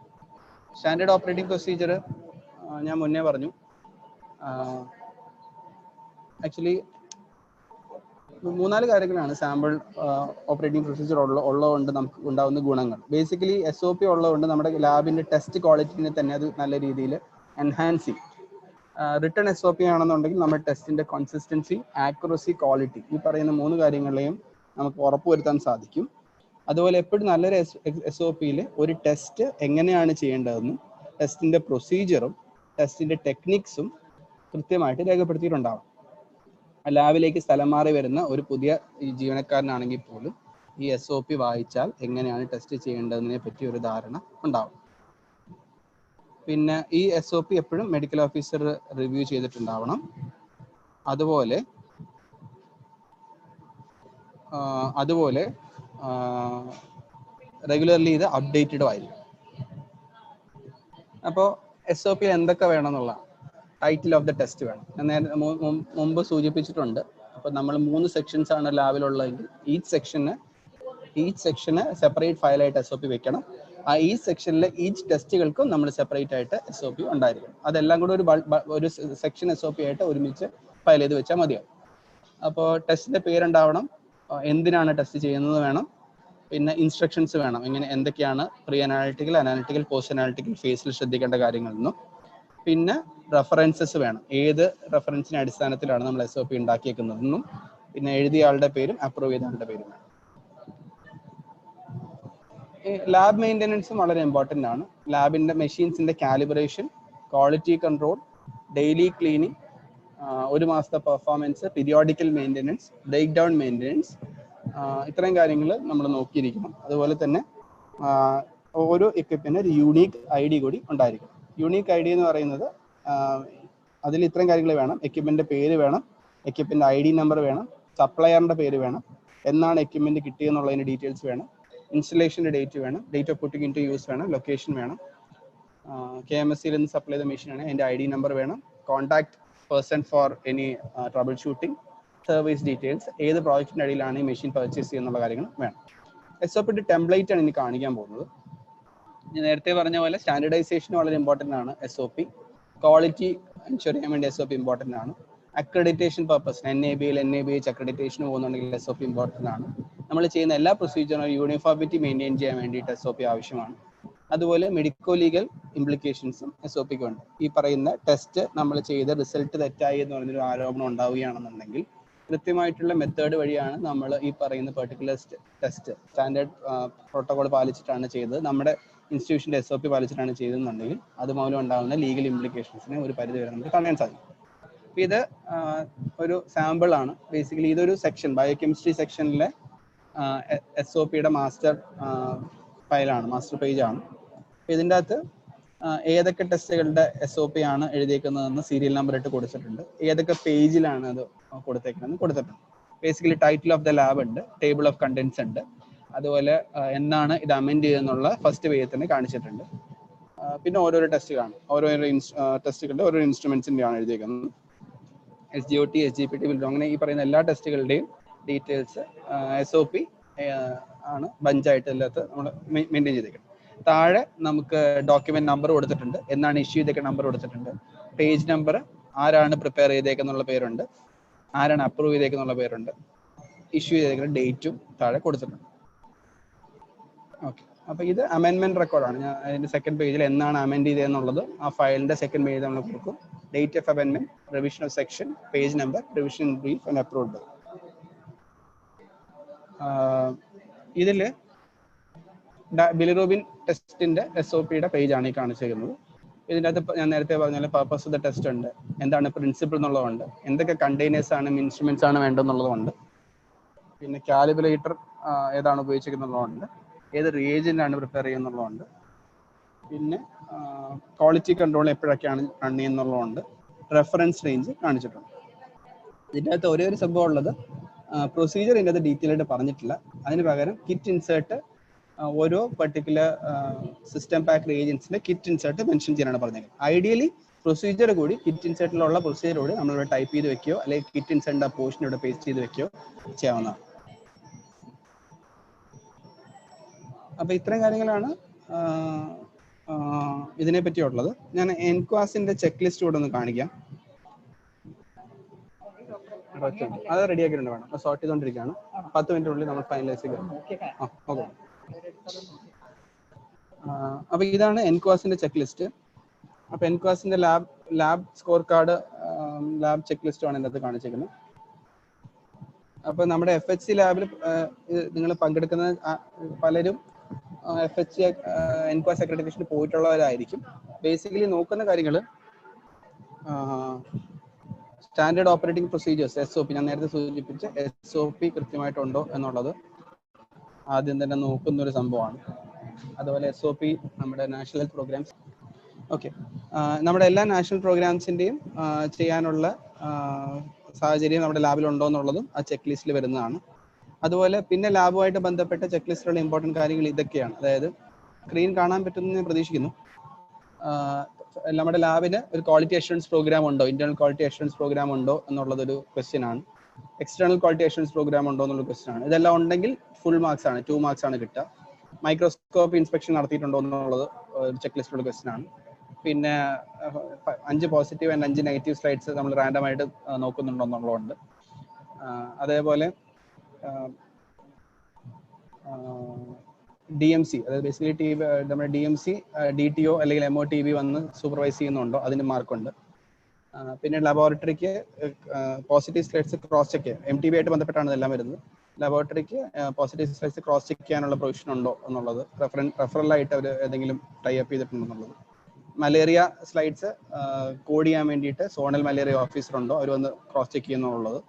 Speaker 1: സ്റ്റാൻഡേർഡ് ഓപ്പറേറ്റിംഗ് പ്രൊസീജിയർ ഞാൻ മുന്നേ പറഞ്ഞു. ആക്ച്വലി 3-4 കാര്യങ്ങളാണ് സാമ്പിൾ ഓപ്പറേറ്റിംഗ് പ്രൊസീജിയർ ഉള്ളതുകൊണ്ട് നമുക്ക് ഉണ്ടാകുന്ന ഗുണങ്ങൾ. ബേസിക്കലി SOP ഉള്ളതുകൊണ്ട് നമ്മുടെ ലാബിൻ്റെ ടെസ്റ്റ് ക്വാളിറ്റിനെ തന്നെ അത് നല്ല രീതിയിൽ എൻഹാൻസ് ചെയ്യും. റിട്ടേൺ SOP ആണെന്നുണ്ടെങ്കിൽ നമ്മുടെ ടെസ്റ്റിൻ്റെ കൺസിസ്റ്റൻസി, ആക്യുറസി, ക്വാളിറ്റി, ഈ പറയുന്ന 3 കാര്യങ്ങളെയും നമുക്ക് ഉറപ്പുവരുത്താൻ സാധിക്കും. അതുപോലെ എപ്പോഴും നല്ലൊരു SOP-യിൽ ഒരു ടെസ്റ്റ് എങ്ങനെയാണ് ചെയ്യേണ്ടതെന്നും ടെസ്റ്റിന്റെ പ്രൊസീജിയറും ടെസ്റ്റിന്റെ ടെക്നിക്സും കൃത്യമായിട്ട് രേഖപ്പെടുത്തിയിട്ടുണ്ടാവും. ലാബിലേക്ക് സ്ഥലം മാറി വരുന്ന ഒരു പുതിയ ജീവനക്കാരനാണെങ്കിൽ പോലും ഈ SOP വായിച്ചാൽ എങ്ങനെയാണ് ടെസ്റ്റ് ചെയ്യേണ്ടതിനെ പറ്റി ഒരു ധാരണ ഉണ്ടാവും. പിന്നെ ഈ SOP എപ്പോഴും മെഡിക്കൽ ഓഫീസർ റിവ്യൂ ചെയ്തിട്ടുണ്ടാവണം. അതുപോലെ റെഗുലർലി ഇത് അപ്ഡേറ്റഡും ആയിരിക്കും. അപ്പോൾ SOP എന്തൊക്കെ വേണമെന്നുള്ള ടൈറ്റിൽ ഓഫ് ദ ടെസ്റ്റ് വേണം. ഞാൻ മുമ്പ് സൂചിപ്പിച്ചിട്ടുണ്ട്. അപ്പോൾ നമ്മൾ 3 സെക്ഷൻസ് ആണ് ലാബിലുള്ളതെങ്കിൽ ഈച്ച് സെക്ഷന് സെപ്പറേറ്റ് ഫയലായിട്ട് SOP വെക്കണം. ഈ സെക്ഷനിൽ ഈച്ച് ടെസ്റ്റുകൾക്കും നമ്മൾ സെപ്പറേറ്റ് ആയിട്ട് SOP ഉണ്ടായിരിക്കും. അതെല്ലാം കൂടെ ഒരു സെക്ഷൻ SOP ആയിട്ട് ഒരുമിച്ച് ഫയൽ ചെയ്ത് വെച്ചാൽ മതിയാവും. അപ്പോൾ ടെസ്റ്റിന്റെ പേരുണ്ടാവണം, എന്തിനാണ് ടെസ്റ്റ് ചെയ്യുന്നത് വേണം, പിന്നെ ഇൻസ്ട്രക്ഷൻസ് വേണം, എന്തൊക്കെയാണ് പ്രീ അനാലിറ്റിക്കൽ പോസ്റ്റ് അനാലിറ്റിക്കൽ ഫേസിൽ ശ്രദ്ധിക്കേണ്ട കാര്യങ്ങളെന്നും, പിന്നെ റെഫറൻസസ് വേണം, ഏത് റെഫറൻസിന്റെ അടിസ്ഥാനത്തിലാണ് നമ്മൾ SOP ഉണ്ടാക്കിയേക്കുന്നതെന്നും, പിന്നെ എഴുതിയ ആളുടെ പേരും അപ്രൂവ് ചെയ്ത ആളുടെ പേരും വേണം. ലാബ് മെയിൻ്റെനൻസും വളരെ ഇമ്പോർട്ടൻ്റ് ആണ്. ലാബിന്റെ മെഷീൻസിന്റെ calibration, quality control, daily cleaning, 1 മാസത്തെ performance, periodical maintenance, break down maintenance, ഇത്രയും കാര്യങ്ങൾ നമ്മൾ നോക്കിയിരിക്കണം. അതുപോലെ തന്നെ ഓരോ എക്യുപ്മെന്റിന് ഒരു യൂണീക്ക് ID കൂടി ഉണ്ടായിരിക്കും. യൂണീക്ക് ID എന്ന് പറയുന്നത് അതിൽ ഇത്രയും കാര്യങ്ങൾ വേണം. എക്യുപ്മെന്റിന്റെ പേര് വേണം, എക്യുപ്മെന്റ് ID നമ്പർ വേണം, സപ്ലയറിന്റെ പേര് വേണം, എന്നാണ് എക്യുപ്മെന്റ് കിട്ടിയെന്നുള്ളതിന്റെ ഡീറ്റെയിൽസ് വേണം, ഇൻസ്റ്റലേഷന്റെ ഡേറ്റ് വേണം, date of putting into use വേണം, ലൊക്കേഷൻ വേണം, KMSCയിൽ നിന്ന് സപ്ലൈ ചെയ്ത മെഷീൻ ആണ്, അതിന്റെ ID നമ്പർ വേണം, contact person for any troubleshooting, service details, ഏത് പ്രോജക്റ്റിന്റെ അടിയിലാണ് ഈ മെഷീൻ പർച്ചേസ് ചെയ്യുന്നുള്ള കാര്യങ്ങൾ വേണം. SOPയുടെ ടെംപ്ലേറ്റ് ആണ് ഇനി കാണിക്കാൻ പോകുന്നത്. ഞാൻ നേരത്തെ പറഞ്ഞ പോലെ സ്റ്റാൻഡർഡൈസേഷൻ വളരെ ഇമ്പോർട്ടൻ്റ് ആണ്. SOP ക്വാളിറ്റി എൻഷുർ ചെയ്യാൻ വേണ്ടി SOP ഇമ്പോർട്ടൻ്റ് ആണ്. അക്രഡിറ്റേഷൻ പർപ്പസ് NABH അക്രഡിറ്റേഷൻ പോകുന്നുണ്ടെങ്കിൽ SOP ഇമ്പോർട്ടൻ്റ് ആണ്. നമ്മൾ ചെയ്യുന്ന എല്ലാ പ്രൊസീജിയറും യൂണിഫോമിറ്റി മെയിൻറ്റെയിൻ ചെയ്യാൻ വേണ്ടിയിട്ട് SOP ആവശ്യമാണ്. അതുപോലെ മെഡിക്കോ ലീഗൽ ഇംപ്ലിക്കേഷൻസും SOPക്ക് ഉണ്ട്. ഈ പറയുന്ന ടെസ്റ്റ് നമ്മൾ ചെയ്ത റിസൾട്ട് തെറ്റായി എന്ന് പറഞ്ഞൊരു ആരോപണം ഉണ്ടാവുകയാണെന്നുണ്ടെങ്കിൽ കൃത്യമായിട്ടുള്ള മെത്തേഡ് വഴിയാണ് നമ്മൾ ഈ പറയുന്ന പെർട്ടിക്കുലർ ടെസ്റ്റ് സ്റ്റാൻഡേർഡ് പ്രോട്ടോകോൾ പാലിച്ചിട്ടാണ് ചെയ്തത്, നമ്മുടെ ഇൻസ്റ്റിറ്റ്യൂഷന്റെ SOP പാലിച്ചിട്ടാണ് ചെയ്തതെന്നുണ്ടെങ്കിൽ അതുമൂലം ഉണ്ടാകുന്ന ലീഗൽ ഇംപ്ലിക്കേഷൻസിനെ ഒരു പരിധി വരെ നമുക്ക് തടയാൻ സാധിക്കും. അപ്പോൾ ഇത് ഒരു സാമ്പിൾ ആണ്. ബേസിക്കലി ഇതൊരു സെക്ഷൻ, ബയോകെമിസ്ട്രി സെക്ഷനിലെ SOPയുടെ മാസ്റ്റർ ഫയലാണ്, മാസ്റ്റർ പേജ് ആണ്. ഇതിൻ്റെ അകത്ത് ഏതൊക്കെ ടെസ്റ്റുകളുടെ SOP ആണ് എഴുതിയേക്കുന്നതെന്ന് സീരിയൽ നമ്പർ ഇട്ട് കൊടുത്തിട്ടുണ്ട്, ഏതൊക്കെ പേജിലാണ് അത് കൊടുത്തേക്കുന്നതെന്ന് കൊടുത്തിട്ടുണ്ട്. Basically title of the lab ഉണ്ട്, ടേബിൾ ഓഫ് കണ്ടന്റ്സ് ഉണ്ട്, അതുപോലെ എന്നാണ് ഇത് അമെൻഡ് ചെയ്തെന്നുള്ള ഫസ്റ്റ് പേജിൽ തന്നെ കാണിച്ചിട്ടുണ്ട്. പിന്നെ ഓരോരോ ടെസ്റ്റുകളാണ്, ഓരോരോ ടെസ്റ്റുകളുടെ ഓരോ ഇൻസ്ട്രുമെന്റ്സിന്റെ ആണ് എഴുതിയേക്കുന്നത്. SGOT, SGPT, അങ്ങനെ ഈ പറയുന്ന എല്ലാ ടെസ്റ്റുകളുടെയും ഡീറ്റെയിൽസ് SOP ആണ് ബഞ്ചായിട്ട് എല്ലാത്ത നമ്മൾ മെയിൻറ്റെയിൻ ചെയ്തേക്കുന്നത്. താഴെ നമുക്ക് ഡോക്യുമെന്റ് നമ്പർ കൊടുത്തിട്ടുണ്ട്, എന്നാണ് ഇഷ്യൂ ചെയ്തേക്കുന്ന നമ്പർ കൊടുത്തിട്ടുണ്ട്, പേജ് നമ്പർ, ആരാണ് പ്രിപ്പയർ ചെയ്തേക്കെന്നുള്ള പേരുണ്ട്, ആരാണ് അപ്രൂവ് ചെയ്തേക്കെന്നുള്ള പേരുണ്ട്, ഇഷ്യൂ ചെയ്തേക്കുന്ന ഡേറ്റും താഴെ കൊടുത്തിട്ടുണ്ട്. ഓക്കെ, അപ്പൊ ഇത് അമെൻമെന്റ് റെക്കോർഡാണ്. ഞാൻ അതിന്റെ സെക്കൻഡ് പേജിൽ എന്നാണ് അമെൻഡ് ചെയ്തതെന്നുള്ളത് ആ ഫയലിന്റെ സെക്കൻഡ് പേജിൽ നമ്മൾ കൊടുക്കും. ഡേറ്റ് ഓഫ് അമെൻമെന്റ്, revision of section, page number, revision brief and approved. ഇതിൽ ബിലിറൂബിൻ ടെസ്റ്റിന്റെ SOPയുടെ പേജാണ് ഈ കാണിച്ചിരിക്കുന്നത്. ഇതിൻ്റെ അകത്ത് ഞാൻ നേരത്തെ പറഞ്ഞ പർപ്പസ് ഓഫ് ദ ടെസ്റ്റ് ഉണ്ട്, എന്താണ് പ്രിൻസിപ്പിൾ എന്നുള്ളതുണ്ട്, എന്തൊക്കെ കണ്ടെയ്നേഴ്സ് ആണ് ഇൻസ്ട്രുമെന്റ്സ് ആണ് വേണ്ടതെന്നുള്ളതുണ്ട്, പിന്നെ കാലിബ്രേറ്റർ ഏതാണ് ഉപയോഗിച്ചിരിക്കുന്നുള്ളതുണ്ട്, ഏത് റിയേജന്റ് ആണ് പ്രിപ്പയർ ചെയ്യുന്നുള്ളതുണ്ട്, പിന്നെ ക്വാളിറ്റി കൺട്രോൾ എപ്പോഴൊക്കെയാണ് റൺ ചെയ്യുന്നുള്ളതുണ്ട്, റെഫറൻസ് റേഞ്ച് കാണിച്ചിട്ടുണ്ട്. ഇതിൻ്റെ അകത്ത് ഒരേ ഒരു സംഭവം ഉള്ളത്, പ്രൊസീജിയർ ഇതിൻ്റെ അകത്ത് ഡീറ്റെയിൽ ആയിട്ട് പറഞ്ഞിട്ടില്ല. അതിന് പകരം കിറ്റ് ഇൻസേർട്ട് ഓരോ പെർട്ടിക്കുലർ സിസ്റ്റം പാക്ക് റിയേജൻസിന്റെ കിറ്റ് ഇൻസേർട്ട് മെൻഷൻ ചെയ്യാനാണ് പറഞ്ഞത്. ഐഡിയലി പ്രൊസീജിയർ കൂടി കിറ്റ് ഇൻസേർട്ടിലുള്ള പ്രൊസീജിയർ കൂടി നമ്മളിവിടെ ടൈപ്പ് ചെയ്ത് വെക്കുകയോ അല്ലെങ്കിൽ കിറ്റ് ഇൻസേർട്ടിന്റെ പോർഷൻ ഇവിടെ പേസ്റ്റ് ചെയ്ത് വെക്കുകയോ ചെയ്യാവുന്നതാണ്. അപ്പൊ ഇത്രയും കാര്യങ്ങളാണ് ഇതിനെ പറ്റിയുള്ളത്. ഞാൻ എൻക്വാസിന്റെ ചെക്ക് ലിസ്റ്റ് കൂടെ ഒന്ന് കാണിക്കാം. അത് റെഡിയാക്കിയിട്ടുണ്ട്, വേണം സോർട്ട് ചെയ്തുകൊണ്ടിരിക്കുകയാണ്. 10 മിനിറ്റിനുള്ളിൽ നമ്മൾ ഫൈനലൈസ് ചെയ്യും. ഓക്കെ. അപ്പൊ ഇതാണ് എൻക്വാസിന്റെ ചെക്ക് ലിസ്റ്റ്. അപ്പൊ എൻക്വാസിന്റെ lab score card, lab check ലിസ്റ്റുമാണ് ഇതിനകത്ത് കാണിച്ചിരിക്കുന്നത്. അപ്പൊ നമ്മുടെ FHC ലാബിൽ നിങ്ങൾ പങ്കെടുക്കുന്ന പലരും FHC എൻക്വാസ് അക്രഡിറ്റേഷന് പോയിട്ടുള്ളവരായിരിക്കും. ബേസിക്കലി നോക്കുന്ന കാര്യങ്ങൾ സ്റ്റാൻഡേർഡ് ഓപ്പറേറ്റിംഗ് പ്രൊസീജിയേഴ്സ് SOP, ഞാൻ നേരത്തെ സൂചിപ്പിച്ച SOP കൃത്യമായിട്ടുണ്ടോ എന്നുള്ളത് ആദ്യം തന്നെ നോക്കുന്ന ഒരു സംഭവമാണ്. അതുപോലെ SOP നമ്മുടെ നാഷണൽ ഹെൽത്ത് പ്രോഗ്രാംസ്, ഓക്കെ, നമ്മുടെ എല്ലാ നാഷണൽ പ്രോഗ്രാംസിൻ്റെയും ചെയ്യാനുള്ള സാഹചര്യം നമ്മുടെ ലാബിൽ ഉണ്ടോ എന്നുള്ളതും ആ ചെക്ക് ലിസ്റ്റിൽ വരുന്നതാണ്. അതുപോലെ പിന്നെ ലാബുമായിട്ട് ബന്ധപ്പെട്ട ചെക്ക് ലിസ്റ്റിലുള്ള ഇമ്പോർട്ടൻറ്റ് കാര്യങ്ങൾ ഇതൊക്കെയാണ്. അതായത് സ്ക്രീൻ കാണാൻ പറ്റുമെന്ന് ഞാൻ പ്രതീക്ഷിക്കുന്നു. നമ്മുടെ ലാബിന് ഒരു ക്വാളിറ്റി അഷുറൻസ് പ്രോഗ്രാം ഉണ്ടോ, ഇന്റേണൽ ക്വാളിറ്റി അഷുറൻസ് പ്രോഗ്രാം ഉണ്ടോ എന്നുള്ളതൊരു ക്വസ്റ്റ്യൻ ആണ്. എക്സ്റ്റേണൽ ക്വാളിറ്റി അഷുറൻസ് പ്രോഗ്രാം ഉണ്ടോ എന്നുള്ള ക്വസ്റ്റ്യൻ ആണ്. ഇതെല്ലാം ഉണ്ടെങ്കിൽ ഫുൾ മാർക്സ് ആണ്, 2 മാർക്സ് ആണ് കിട്ടുക. മൈക്രോസ്കോപ്പ് ഇൻസ്പെക്ഷൻ നടത്തിയിട്ടുണ്ടോ എന്നുള്ളത് ഒരു ചെക്ക് ലിസ്റ്റിലുള്ള ക്വസ്റ്റ്യൻ ആണ്. പിന്നെ 5 പോസിറ്റീവ് ആൻഡ് 5 നെഗറ്റീവ് സ്ലൈഡ്സ് നമ്മൾ റാൻഡമായിട്ട് നോക്കുന്നുണ്ടോ എന്നുള്ളതുണ്ട്. അതേപോലെ DMC, അതായത് ബേസിക്കലി നമ്മുടെ DMC DTO അല്ലെങ്കിൽ MOTB വന്ന് സൂപ്പർവൈസ് ചെയ്യുന്നുണ്ടോ, അതിന് മാർക്കുണ്ട്. പിന്നെ ലബോറട്ടറിക്ക് പോസിറ്റീവ് സ്ലൈഡ്സ് ക്രോസ് ചെക്ക് ചെയ്യാം. MTB ആയിട്ട് ബന്ധപ്പെട്ടാണ് ഇതെല്ലാം വരുന്നത്. ലബോറട്ടറിക്ക് പോസിറ്റീവ് സ്ലൈഡ്സ് ക്രോസ് ചെക്ക് ചെയ്യാനുള്ള പ്രൊവിഷൻ ഉണ്ടോ എന്നുള്ളത്, റെഫറലായിട്ട് അവർ ഏതെങ്കിലും ടൈ അപ്പ് ചെയ്തിട്ടുണ്ടെന്നുള്ളത്. മലേറിയ സ്ലൈഡ്സ് കോഡ് ചെയ്യാൻ വേണ്ടിയിട്ട് സോണൽ മലേറിയ ഓഫീസർ ഉണ്ടോ, അവർ വന്ന് ക്രോസ് ചെക്ക് ചെയ്യുന്നുള്ളത്.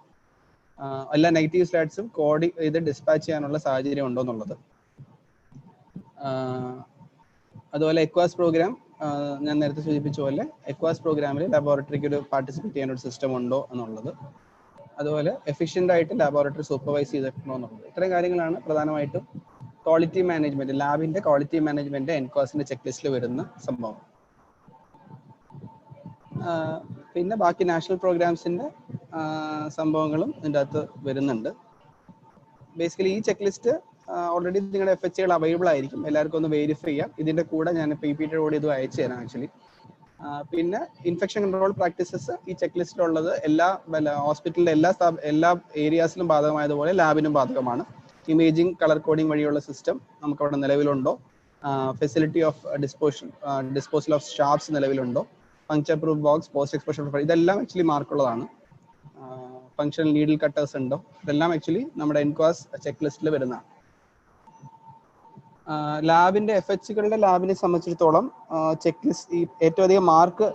Speaker 1: എല്ലാ നെഗറ്റീവ് സ്ലൈഡ്സും കോഡ് ചെയ്ത് ഡിസ്പാച്ച് ചെയ്യാനുള്ള സാഹചര്യം ഉണ്ടോ എന്നുള്ളത്. അതുപോലെ എക്വാസ് പ്രോഗ്രാം, ഞാൻ നേരത്തെ സൂചിപ്പിച്ച പോലെ എക്വാസ് പ്രോഗ്രാമിൽ ലബോറട്ടറിക്ക് ഒരു പാർട്ടിസിപ്പേറ്റ് ചെയ്യാൻ ഒരു സിസ്റ്റം ഉണ്ടോ എന്നുള്ളത്. അതുപോലെ എഫിഷ്യൻ്റ് ആയിട്ട് ലബോറട്ടറി സൂപ്പർവൈസ് ചെയ്തിട്ടുണ്ടോ എന്നുള്ളത്. ഇത്രയും കാര്യങ്ങളാണ് പ്രധാനമായിട്ടും ക്വാളിറ്റി മാനേജ്മെന്റ്, ലാബിന്റെ ക്വാളിറ്റി മാനേജ്മെന്റ് എൻക്വാസിന്റെ ചെക്ക് ലിസ്റ്റിൽ വരുന്ന സംഭവം. പിന്നെ ബാക്കി നാഷണൽ പ്രോഗ്രാംസിന്റെ സംഭവങ്ങളും ഇതിൻ്റെ അകത്ത് വരുന്നുണ്ട്. ബേസിക്കലി ഈ ചെക്ക് ലിസ്റ്റ് ഓൾറെഡി നിങ്ങളുടെ FHCകൾ അവൈലബിൾ ആയിരിക്കും, എല്ലാവർക്കും ഒന്ന് വെരിഫൈ ചെയ്യാം. ഇതിന്റെ കൂടെ ഞാൻ PPT കൂടി ഇത് അയച്ചു തരാം ആക്ച്വലി. പിന്നെ ഇൻഫെക്ഷൻ കൺട്രോൾ പ്രാക്ടീസസ് ഈ ചെക്ക് ലിസ്റ്റിലുള്ളത് എല്ലാ ഹോസ്പിറ്റലിലെ എല്ലാ ഏരിയാസിലും ബാധകമായതുപോലെ ലാബിനും ബാധകമാണ്. ഇമേജിംഗ്, കളർ കോഡിംഗ് വഴിയുള്ള സിസ്റ്റം നമുക്ക് അവിടെ നിലവിലുണ്ടോ, facility of disposal of sharps നിലവിലുണ്ടോ, puncture proof box, post exposure, ഇതെല്ലാം ആക്ച്വലി മാർക്കുള്ളതാണ്. ഫങ്ഷണൽ നീഡിൽ കട്ടേഴ്സ് ഉണ്ടോ, ഇതെല്ലാം ആക്ച്വലി നമ്മുടെ എൻക്വാസ് ചെക്ക് ലിസ്റ്റിൽ വരുന്നതാണ്. ലാബിന്റെ FHCകളുടെ ലാബിനെ സംബന്ധിച്ചിടത്തോളം ചെക്ക് ലിസ്റ്റ് ഏറ്റവും അധികം മാർക്ക്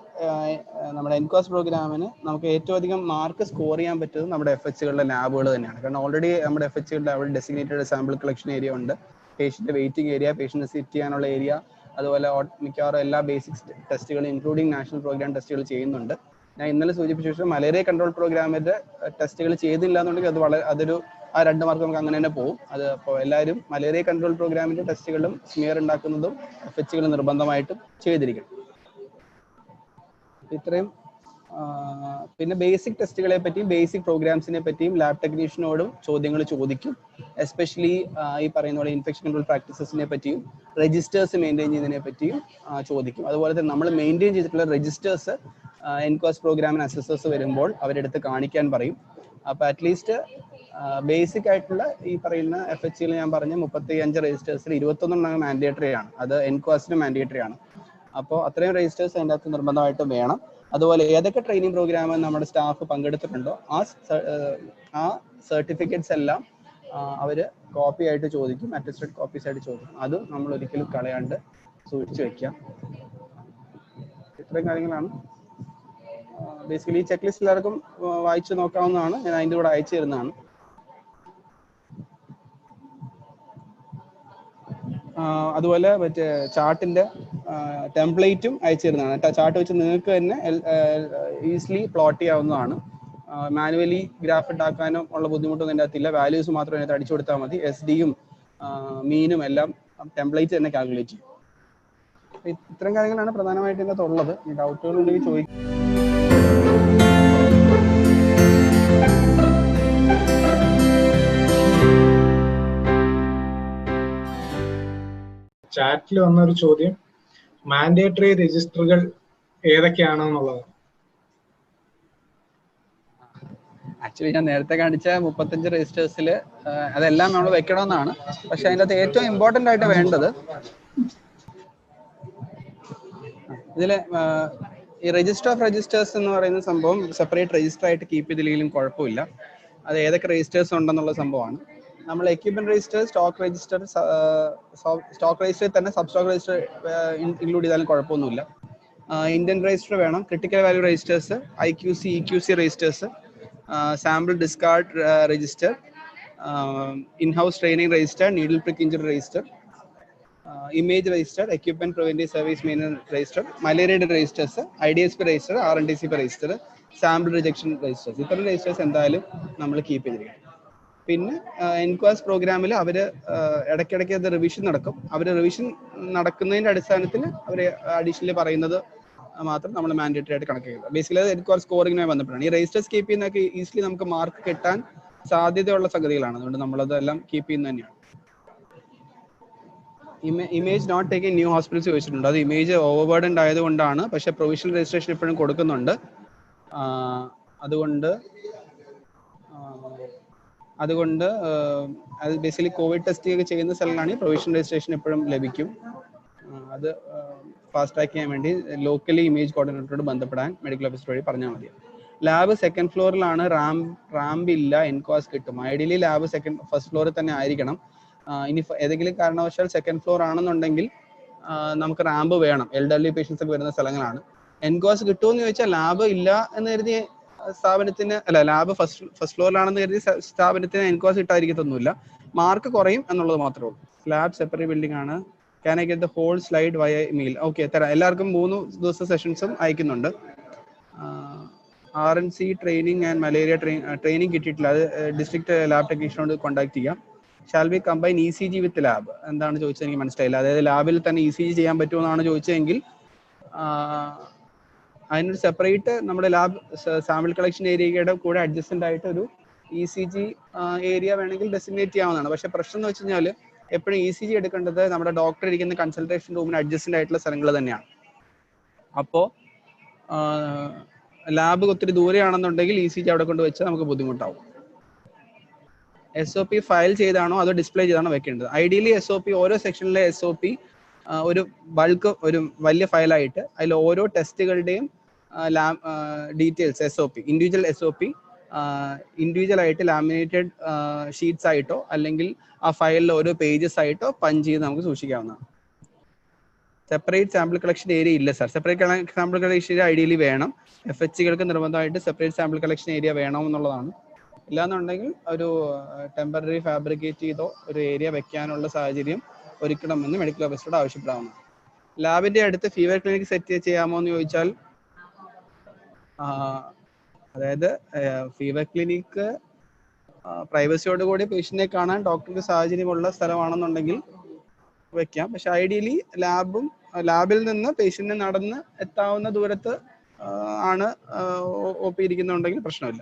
Speaker 1: നമ്മുടെ എൻക്വാസ് പ്രോഗ്രാമിന് നമുക്ക് ഏറ്റവും അധികം മാർക്ക് സ്കോർ ചെയ്യാൻ പറ്റുന്നത് നമ്മുടെ FHCകളുടെ ലാബുകൾ തന്നെയാണ്. കാരണം ഓൾറെഡി നമ്മുടെ FHCകളുടെ അവിടെ ഡെസിഗ്നേറ്റഡ് സാമ്പിൾ കളക്ഷൻ ഏരിയ ഉണ്ട്, patient waiting area, patient sit ചെയ്യാനുള്ള ഏരിയ, അതുപോലെ മിക്കവാറും എല്ലാ ബേസിക് ടെസ്റ്റുകളും ഇൻക്ലൂഡിംഗ് നാഷണൽ പ്രോഗ്രാം ടെസ്റ്റുകൾ ചെയ്യുന്നുണ്ട്. ഞാൻ ഇന്നലെ സൂചിപ്പിച്ച ശേഷം മലേറിയ കൺട്രോൾ പ്രോഗ്രാമിന്റെ ടെസ്റ്റുകൾ ചെയ്തില്ല എന്നുണ്ടെങ്കിൽ അതൊരു 2 മാർക്ക് നമുക്ക് അങ്ങനെ തന്നെ പോകും. അത് അപ്പോൾ എല്ലാവരും മലേറിയ കൺട്രോൾ പ്രോഗ്രാമിന്റെ ടെസ്റ്റുകളും സ്മിയർ ഉണ്ടാക്കുന്നതും FHCകളും നിർബന്ധമായിട്ടും ചെയ്തിരിക്കണം. ഇത്രയും. പിന്നെ ബേസിക് ടെസ്റ്റുകളെ പറ്റിയും ബേസിക് പ്രോഗ്രാംസിനെ പറ്റിയും ലാബ് ടെക്നീഷ്യനോടും ചോദ്യങ്ങൾ ചോദിക്കും. എസ്പെഷ്യലി ഈ പറയുന്ന പോലെ ഇൻഫെക്ഷൻ കൺട്രോൾ പ്രാക്ടീസസിനെ പറ്റിയും രജിസ്റ്റേഴ്സ് മെയിൻറ്റെയിൻ ചെയ്യുന്നതിനെ പറ്റിയും ചോദിക്കും. അതുപോലെ തന്നെ നമ്മൾ മെയിൻറ്റെയിൻ ചെയ്തിട്ടുള്ള രജിസ്റ്റേഴ്സ് എൻക്വാസ് പ്രോഗ്രാമിന് അസസേഴ്സ് വരുമ്പോൾ അവരെടുത്ത് കാണിക്കാൻ പറയും. അപ്പോൾ അറ്റ്ലീസ്റ്റ് ബേസിക് ആയിട്ടുള്ള ഈ പറയുന്ന FHCയിൽ ഞാൻ പറഞ്ഞ 35 രജിസ്റ്റേഴ്സിൽ 21 മാൻഡേറ്ററി ആണ്, അത് എൻക്വാസിന് മാൻഡേറ്ററി ആണ്. അപ്പോൾ അത്രയും രജിസ്റ്റേഴ്സ് അതിൻ്റെ അകത്ത് നിർബന്ധമായിട്ടും വേണം. അതുപോലെ ഏതൊക്കെ ട്രെയിനിങ് പ്രോഗ്രാം നമ്മുടെ സ്റ്റാഫ് പങ്കെടുത്തിട്ടുണ്ടോ ആ സർട്ടിഫിക്കറ്റ്സ് എല്ലാം അവർ കോപ്പി ആയിട്ട് ചോദിക്കും, അറ്റസ്റ്റഡ് കോപ്പീസ് ആയിട്ട് ചോദിക്കും. അതും നമ്മൾ ഒരിക്കലും കളയാണ്ട് സൂക്ഷിച്ചു വെക്കാം. ഇത്രയും കാര്യങ്ങളാണ് ബേസിക്കലി ഈ ചെക്ക് ലിസ്റ്റ് എല്ലാവർക്കും വായിച്ചു നോക്കാവുന്നതാണ്. ഞാൻ അതിൻ്റെ കൂടെ അയച്ചു തരുന്നതാണ്. അതുപോലെ മറ്റേ ചാർട്ടിന്റെ ടെംപ്ലേറ്റും അയച്ചു തരുന്നതാണ്. ചാർട്ട് വെച്ച് നിങ്ങൾക്ക് തന്നെ ഈസിലി പ്ലോട്ട് ചെയ്യാവുന്നതാണ്. മാനുവലി ഗ്രാഫ് ഉണ്ടാക്കാനോ ഉള്ള ബുദ്ധിമുട്ടൊന്നും അതിൻ്റെ അകത്തില്ല. വാല്യൂസ് മാത്രം അതിനകത്ത് അടിച്ചു കൊടുത്താൽ മതി. SD-യും മീനും എല്ലാം ടെംപ്ലേറ്റ് തന്നെ കാൽക്കുലേറ്റ് ചെയ്യും. ഇത്തരം കാര്യങ്ങളാണ് പ്രധാനമായിട്ട് ഇതിനകത്ത് ഉള്ളത്. ഡൗട്ടുകൾ ഉണ്ടെങ്കിൽ ചോദിക്കും.
Speaker 2: ചാറ്റിൽ വന്നൊരു ചോദ്യം, മാൻഡേറ്ററി രജിസ്റ്ററുകൾ ഏതൊക്കെയാണെന്നുള്ളത്.
Speaker 1: ആക്ച്വലി ഞാൻ നേരത്തെ കാണിച്ച 35 രജിസ്റ്റേഴ്സിൽ അതെല്ലാം നമ്മൾ വെക്കണമെന്നാണ്. പക്ഷെ അതിൻ്റെ അകത്ത് ഏറ്റവും ഇമ്പോർട്ടൻ്റ് ആയിട്ട് വേണ്ടത് ഇതിൽ ഈ രജിസ്റ്റർ ഓഫ് രജിസ്റ്റേഴ്സ് എന്ന് പറയുന്ന സംഭവം സെപ്പറേറ്റ് രജിസ്റ്റർ ആയിട്ട് കീപ്പ് ചെയ്തില്ലെങ്കിലും കുഴപ്പമില്ല. അത് ഏതൊക്കെ രജിസ്റ്റേഴ്സ് ഉണ്ടെന്നുള്ള സംഭവമാണ്. നമ്മൾ എക്യുപ്മെന്റ് രജിസ്റ്റർ, സ്റ്റോക്ക് രജിസ്റ്റർ തന്നെ സബ് സ്റ്റോക്ക് രജിസ്റ്റർ ഇൻക്ലൂഡ് ചെയ്താലും കുഴപ്പമൊന്നുമില്ല. ഇന്ത്യൻ രജിസ്റ്റർ വേണം, critical value registers, IQC EQC registers, sample discard register, in house training register, needle prick injury register, image register, equipment preventive service maintenance register, മലേറിയയുടെ registers, IDSP register, RNTCP register, sample rejection registers. ഇത്തരം രജിസ്റ്റേഴ്സ് എന്തായാലും നമ്മൾ കീപ്പ് ചെയ്തിരിക്കണം. പിന്നെ എൻക്വാസ് പ്രോഗ്രാമിൽ അവർ ഇടയ്ക്കിടയ്ക്ക് അത് റിവിഷൻ നടക്കും. അവർ റിവിഷൻ നടക്കുന്നതിൻ്റെ അടിസ്ഥാനത്തിൽ അവർ അഡീഷണലി പറയുന്നത് മാത്രം നമ്മൾ മാൻഡേറ്ററി ആയിട്ട് കണക്ക് ചെയ്യുക. ബേസിക്കലി അത് എൻക്വാസ് സ്കോറിങ്ങിനായി ബന്ധപ്പെട്ടാണ്. ഈ രജിസ്റ്റേഴ്സ് കീപ്പ് ചെയ്യുന്നതൊക്കെ ഈസിലി നമുക്ക് മാർക്ക് കിട്ടാൻ സാധ്യതയുള്ള സംഗതികളാണ്. അതുകൊണ്ട് നമ്മളതെല്ലാം കീപ്പ് ചെയ്യുന്നത് തന്നെയാണ്. Image note taking new hospitals ചോദിച്ചിട്ടുണ്ട്. അത് ഇമേജ് ഓവർബേർഡൻഡ് ആയതുകൊണ്ടാണ്. പക്ഷേ പ്രൊവിഷണൽ രജിസ്ട്രേഷൻ ഇപ്പോഴും കൊടുക്കുന്നുണ്ട്. അതുകൊണ്ട് അത് ബേസിക്കലി കോവിഡ് ടെസ്റ്റ് ഒക്കെ ചെയ്യുന്ന സ്ഥലങ്ങളാണെങ്കിൽ പ്രൊവിഷണൽ രജിസ്ട്രേഷൻ എപ്പോഴും ലഭിക്കും. അത് ഫാസ്റ്റ് ട്രാക്ക് ചെയ്യാൻ വേണ്ടി ലോക്കലി ഇമേജ് കോർഡിനേറ്ററോട് ബന്ധപ്പെടാൻ മെഡിക്കൽ ഓഫീസർ വഴി പറഞ്ഞാൽ മതി. ലാബ് സെക്കൻഡ് ഫ്ലോറിലാണ്, റാമ്പ് ഇല്ല, എൻക്വാസ് കിട്ടും. ഐഡിയലി ലാബ് ഫസ്റ്റ് ഫ്ലോറിൽ തന്നെ ആയിരിക്കണം. ഇനി ഏതെങ്കിലും കാരണവശാൽ സെക്കൻഡ് ഫ്ലോർ ആണെന്നുണ്ടെങ്കിൽ നമുക്ക് റാമ്പ് വേണം. എൽഡർലി പേഷ്യൻസ് ഒക്കെ വരുന്ന സ്ഥലങ്ങളാണ്. എൻക്വാസ് കിട്ടുമെന്ന് ചോദിച്ചാൽ ലാബ് ഇല്ല എന്ന് കരുതി സ്ഥാപനത്തിന്, അല്ല ലാബ് ഫസ്റ്റ് ഫ്ലോറിലാണെന്ന് കരുതി സ്ഥാപനത്തിന് എൻക്വാസ് കിട്ടാതിരിക്കത്തൊന്നുമില്ല. മാർക്ക് കുറയും എന്നുള്ളത് മാത്രമേ ഉള്ളൂ. ലാബ് സെപ്പറേറ്റ് ബിൽഡിംഗ് ആണ്. Can I get the whole slide via mail? Okay, തരാം. എല്ലാവർക്കും 3 ദിവസത്തെ സെഷൻസും അയക്കുന്നുണ്ട്. RNC training and malaria training കിട്ടിയിട്ടില്ല. അത് ഡിസ്ട്രിക്ട് ലാബ് ടെക്നീഷ്യനോട് കോൺടാക്ട് ചെയ്യാം. Shall be combine ECG with lab? എന്താണ് ചോദിച്ചത് എനിക്ക് മനസ്സിലായില്ല. അതായത് ലാബിൽ തന്നെ ECG ചെയ്യാൻ പറ്റുമെന്നാണ് ചോദിച്ചതെങ്കിൽ അതിനൊരു സെപ്പറേറ്റ് നമ്മുടെ ലാബ് സാമ്പിൾ കളക്ഷൻ ഏരിയയുടെ കൂടെ അഡ്ജസ്റ്റൻ്റ് ആയിട്ട് ഒരു ECG ഏരിയ വേണമെങ്കിൽ ഡെസിഗ്നേറ്റ് ചെയ്യാവുന്നതാണ്. പക്ഷേ പ്രശ്നം എന്ന് വെച്ച് കഴിഞ്ഞാൽ എപ്പോഴും ECG എടുക്കേണ്ടത് നമ്മുടെ ഡോക്ടർ ഇരിക്കുന്ന കൺസൾട്ടേഷൻ റൂമിന് അഡ്ജസ്റ്റൻ്റ് ആയിട്ടുള്ള സ്ഥലങ്ങൾ തന്നെയാണ്. അപ്പോൾ ലാബ് ഒത്തിരി ദൂരെയാണെന്നുണ്ടെങ്കിൽ ECG അവിടെ കൊണ്ട് വെച്ചാൽ നമുക്ക് ബുദ്ധിമുട്ടാവും. SOP ഫയൽ ചെയ്താണോ അതോ ഡിസ്പ്ലേ ചെയ്താണോ വെക്കേണ്ടത്? ഐഡിയലി SOP, ഓരോ സെക്ഷനിലെ SOP ഒരു ബൾക്ക്, ഒരു വലിയ ഫയലായിട്ട് അതിൽ ഓരോ ടെസ്റ്റുകളുടെയും details SOP, individual SOP individual ആയിട്ട് ലാമിനേറ്റഡ് ഷീറ്റ്സ് ആയിട്ടോ അല്ലെങ്കിൽ ആ ഫയലിൽ ഓരോ പേജസ് ആയിട്ടോ പഞ്ച് ചെയ്ത് നമുക്ക് സൂക്ഷിക്കാവുന്നതാണ്. സെപ്പറേറ്റ് സാമ്പിൾ കളക്ഷൻ ഏരിയ ഇല്ല sir. Separate sample collection area ideally വേണം. FHCകൾക്ക് നിർബന്ധമായിട്ട് സെപ്പറേറ്റ് സാമ്പിൾ കളക്ഷൻ ഏരിയ വേണമെന്നുള്ളതാണ്. ഇല്ലാന്നുണ്ടെങ്കിൽ ഒരു ടെമ്പററി ഫാബ്രിക്കേറ്റ് ചെയ്തോ ഒരു ഏരിയ വെക്കാനുള്ള സാഹചര്യം ഒരുക്കണമെന്ന് മെഡിക്കൽ ഓഫീസറോട് ആവശ്യപ്പെടാവുന്നു. ലാബിന്റെ അടുത്ത് ഫീവർ ക്ലിനിക് സെറ്റ് ചെയ്യാമോ എന്ന് ചോദിച്ചാൽ, അതായത് ഫീവർ ക്ലിനിക്ക് പ്രൈവസിയോടുകൂടി പേഷ്യന്റിനെ കാണാൻ ഡോക്ടർക്ക് സാഹചര്യമുള്ള സ്ഥലമാണെന്നുണ്ടെങ്കിൽ വെക്കാം. പക്ഷെ ഐഡിയലി ലാബിൽ നിന്ന് പേഷ്യന്റിന് നടന്ന് എത്താവുന്ന ദൂരത്ത് ആണ് OP ഇരിക്കുന്നുണ്ടെങ്കിൽ പ്രശ്നമില്ല.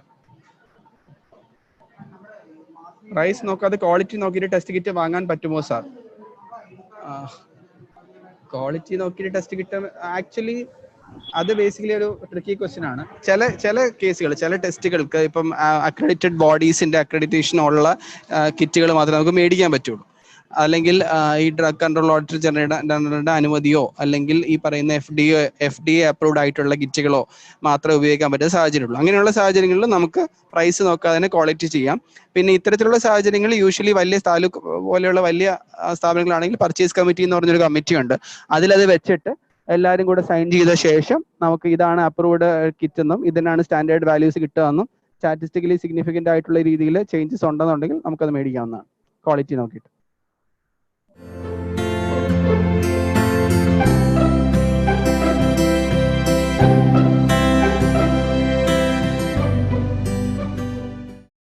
Speaker 1: പ്രൈസ് നോക്കാതെ ക്വാളിറ്റി നോക്കിയിട്ട് ടെസ്റ്റ് കിറ്റ് വാങ്ങാൻ പറ്റുമോ സാർ? ക്വാളിറ്റി നോക്കിയിട്ട് ടെസ്റ്റ് കിറ്റ് ആക്ച്വലി അത് ബേസിക്കലി ഒരു ട്രിക്കി ക്വസ്റ്റ്യൻ ആണ്. ചില കേസുകൾ, ചില ടെസ്റ്റുകൾക്ക് ഇപ്പം അക്രഡിറ്റഡ് ബോഡീസിന്റെ അക്രഡിറ്റേഷൻ ഉള്ള കിറ്റുകൾ മാത്രമേ നമുക്ക് മേടിക്കാൻ പറ്റുള്ളൂ. അല്ലെങ്കിൽ ഈ ഡ്രഗ് കൺട്രോൾ ഓഡിറ്റർ ജനറലിന്റെ അനുമതിയോ അല്ലെങ്കിൽ ഈ പറയുന്ന FDA അപ്രൂവ്ഡ് ആയിട്ടുള്ള കിറ്റുകളോ മാത്രമേ ഉപയോഗിക്കാൻ പറ്റുന്ന സാഹചര്യമുള്ളൂ. അങ്ങനെയുള്ള സാഹചര്യങ്ങളിൽ നമുക്ക് പ്രൈസ് നോക്കാതെ തന്നെ ക്വാളിറ്റി ചെയ്യാം. പിന്നെ ഇത്തരത്തിലുള്ള സാഹചര്യങ്ങളിൽ യൂഷ്വലി വലിയ താലൂക്ക് പോലെയുള്ള വലിയ സ്ഥാപനങ്ങളാണെങ്കിൽ പർച്ചേസ് കമ്മിറ്റി എന്ന് പറഞ്ഞൊരു കമ്മിറ്റി ഉണ്ട്. അതിലത് വെച്ചിട്ട് എല്ലാവരും കൂടെ സൈൻ ചെയ്ത ശേഷം നമുക്ക് ഇതാണ് അപ്രൂവ്ഡ് കിറ്റ് എന്നും ഇതിനാണ് സ്റ്റാൻഡേർഡ് വാല്യൂസ് കിട്ടുകയെന്നും സ്റ്റാറ്റിസ്റ്റിക്കലി സിഗ്നിഫിക്കന്റ് ആയിട്ടുള്ള രീതിയിൽ ചേഞ്ചസ് ഉണ്ടെന്നുണ്ടെങ്കിൽ നമുക്കത് മേടിക്കാവുന്നതാണ് ക്വാളിറ്റി നോക്കിയിട്ട്.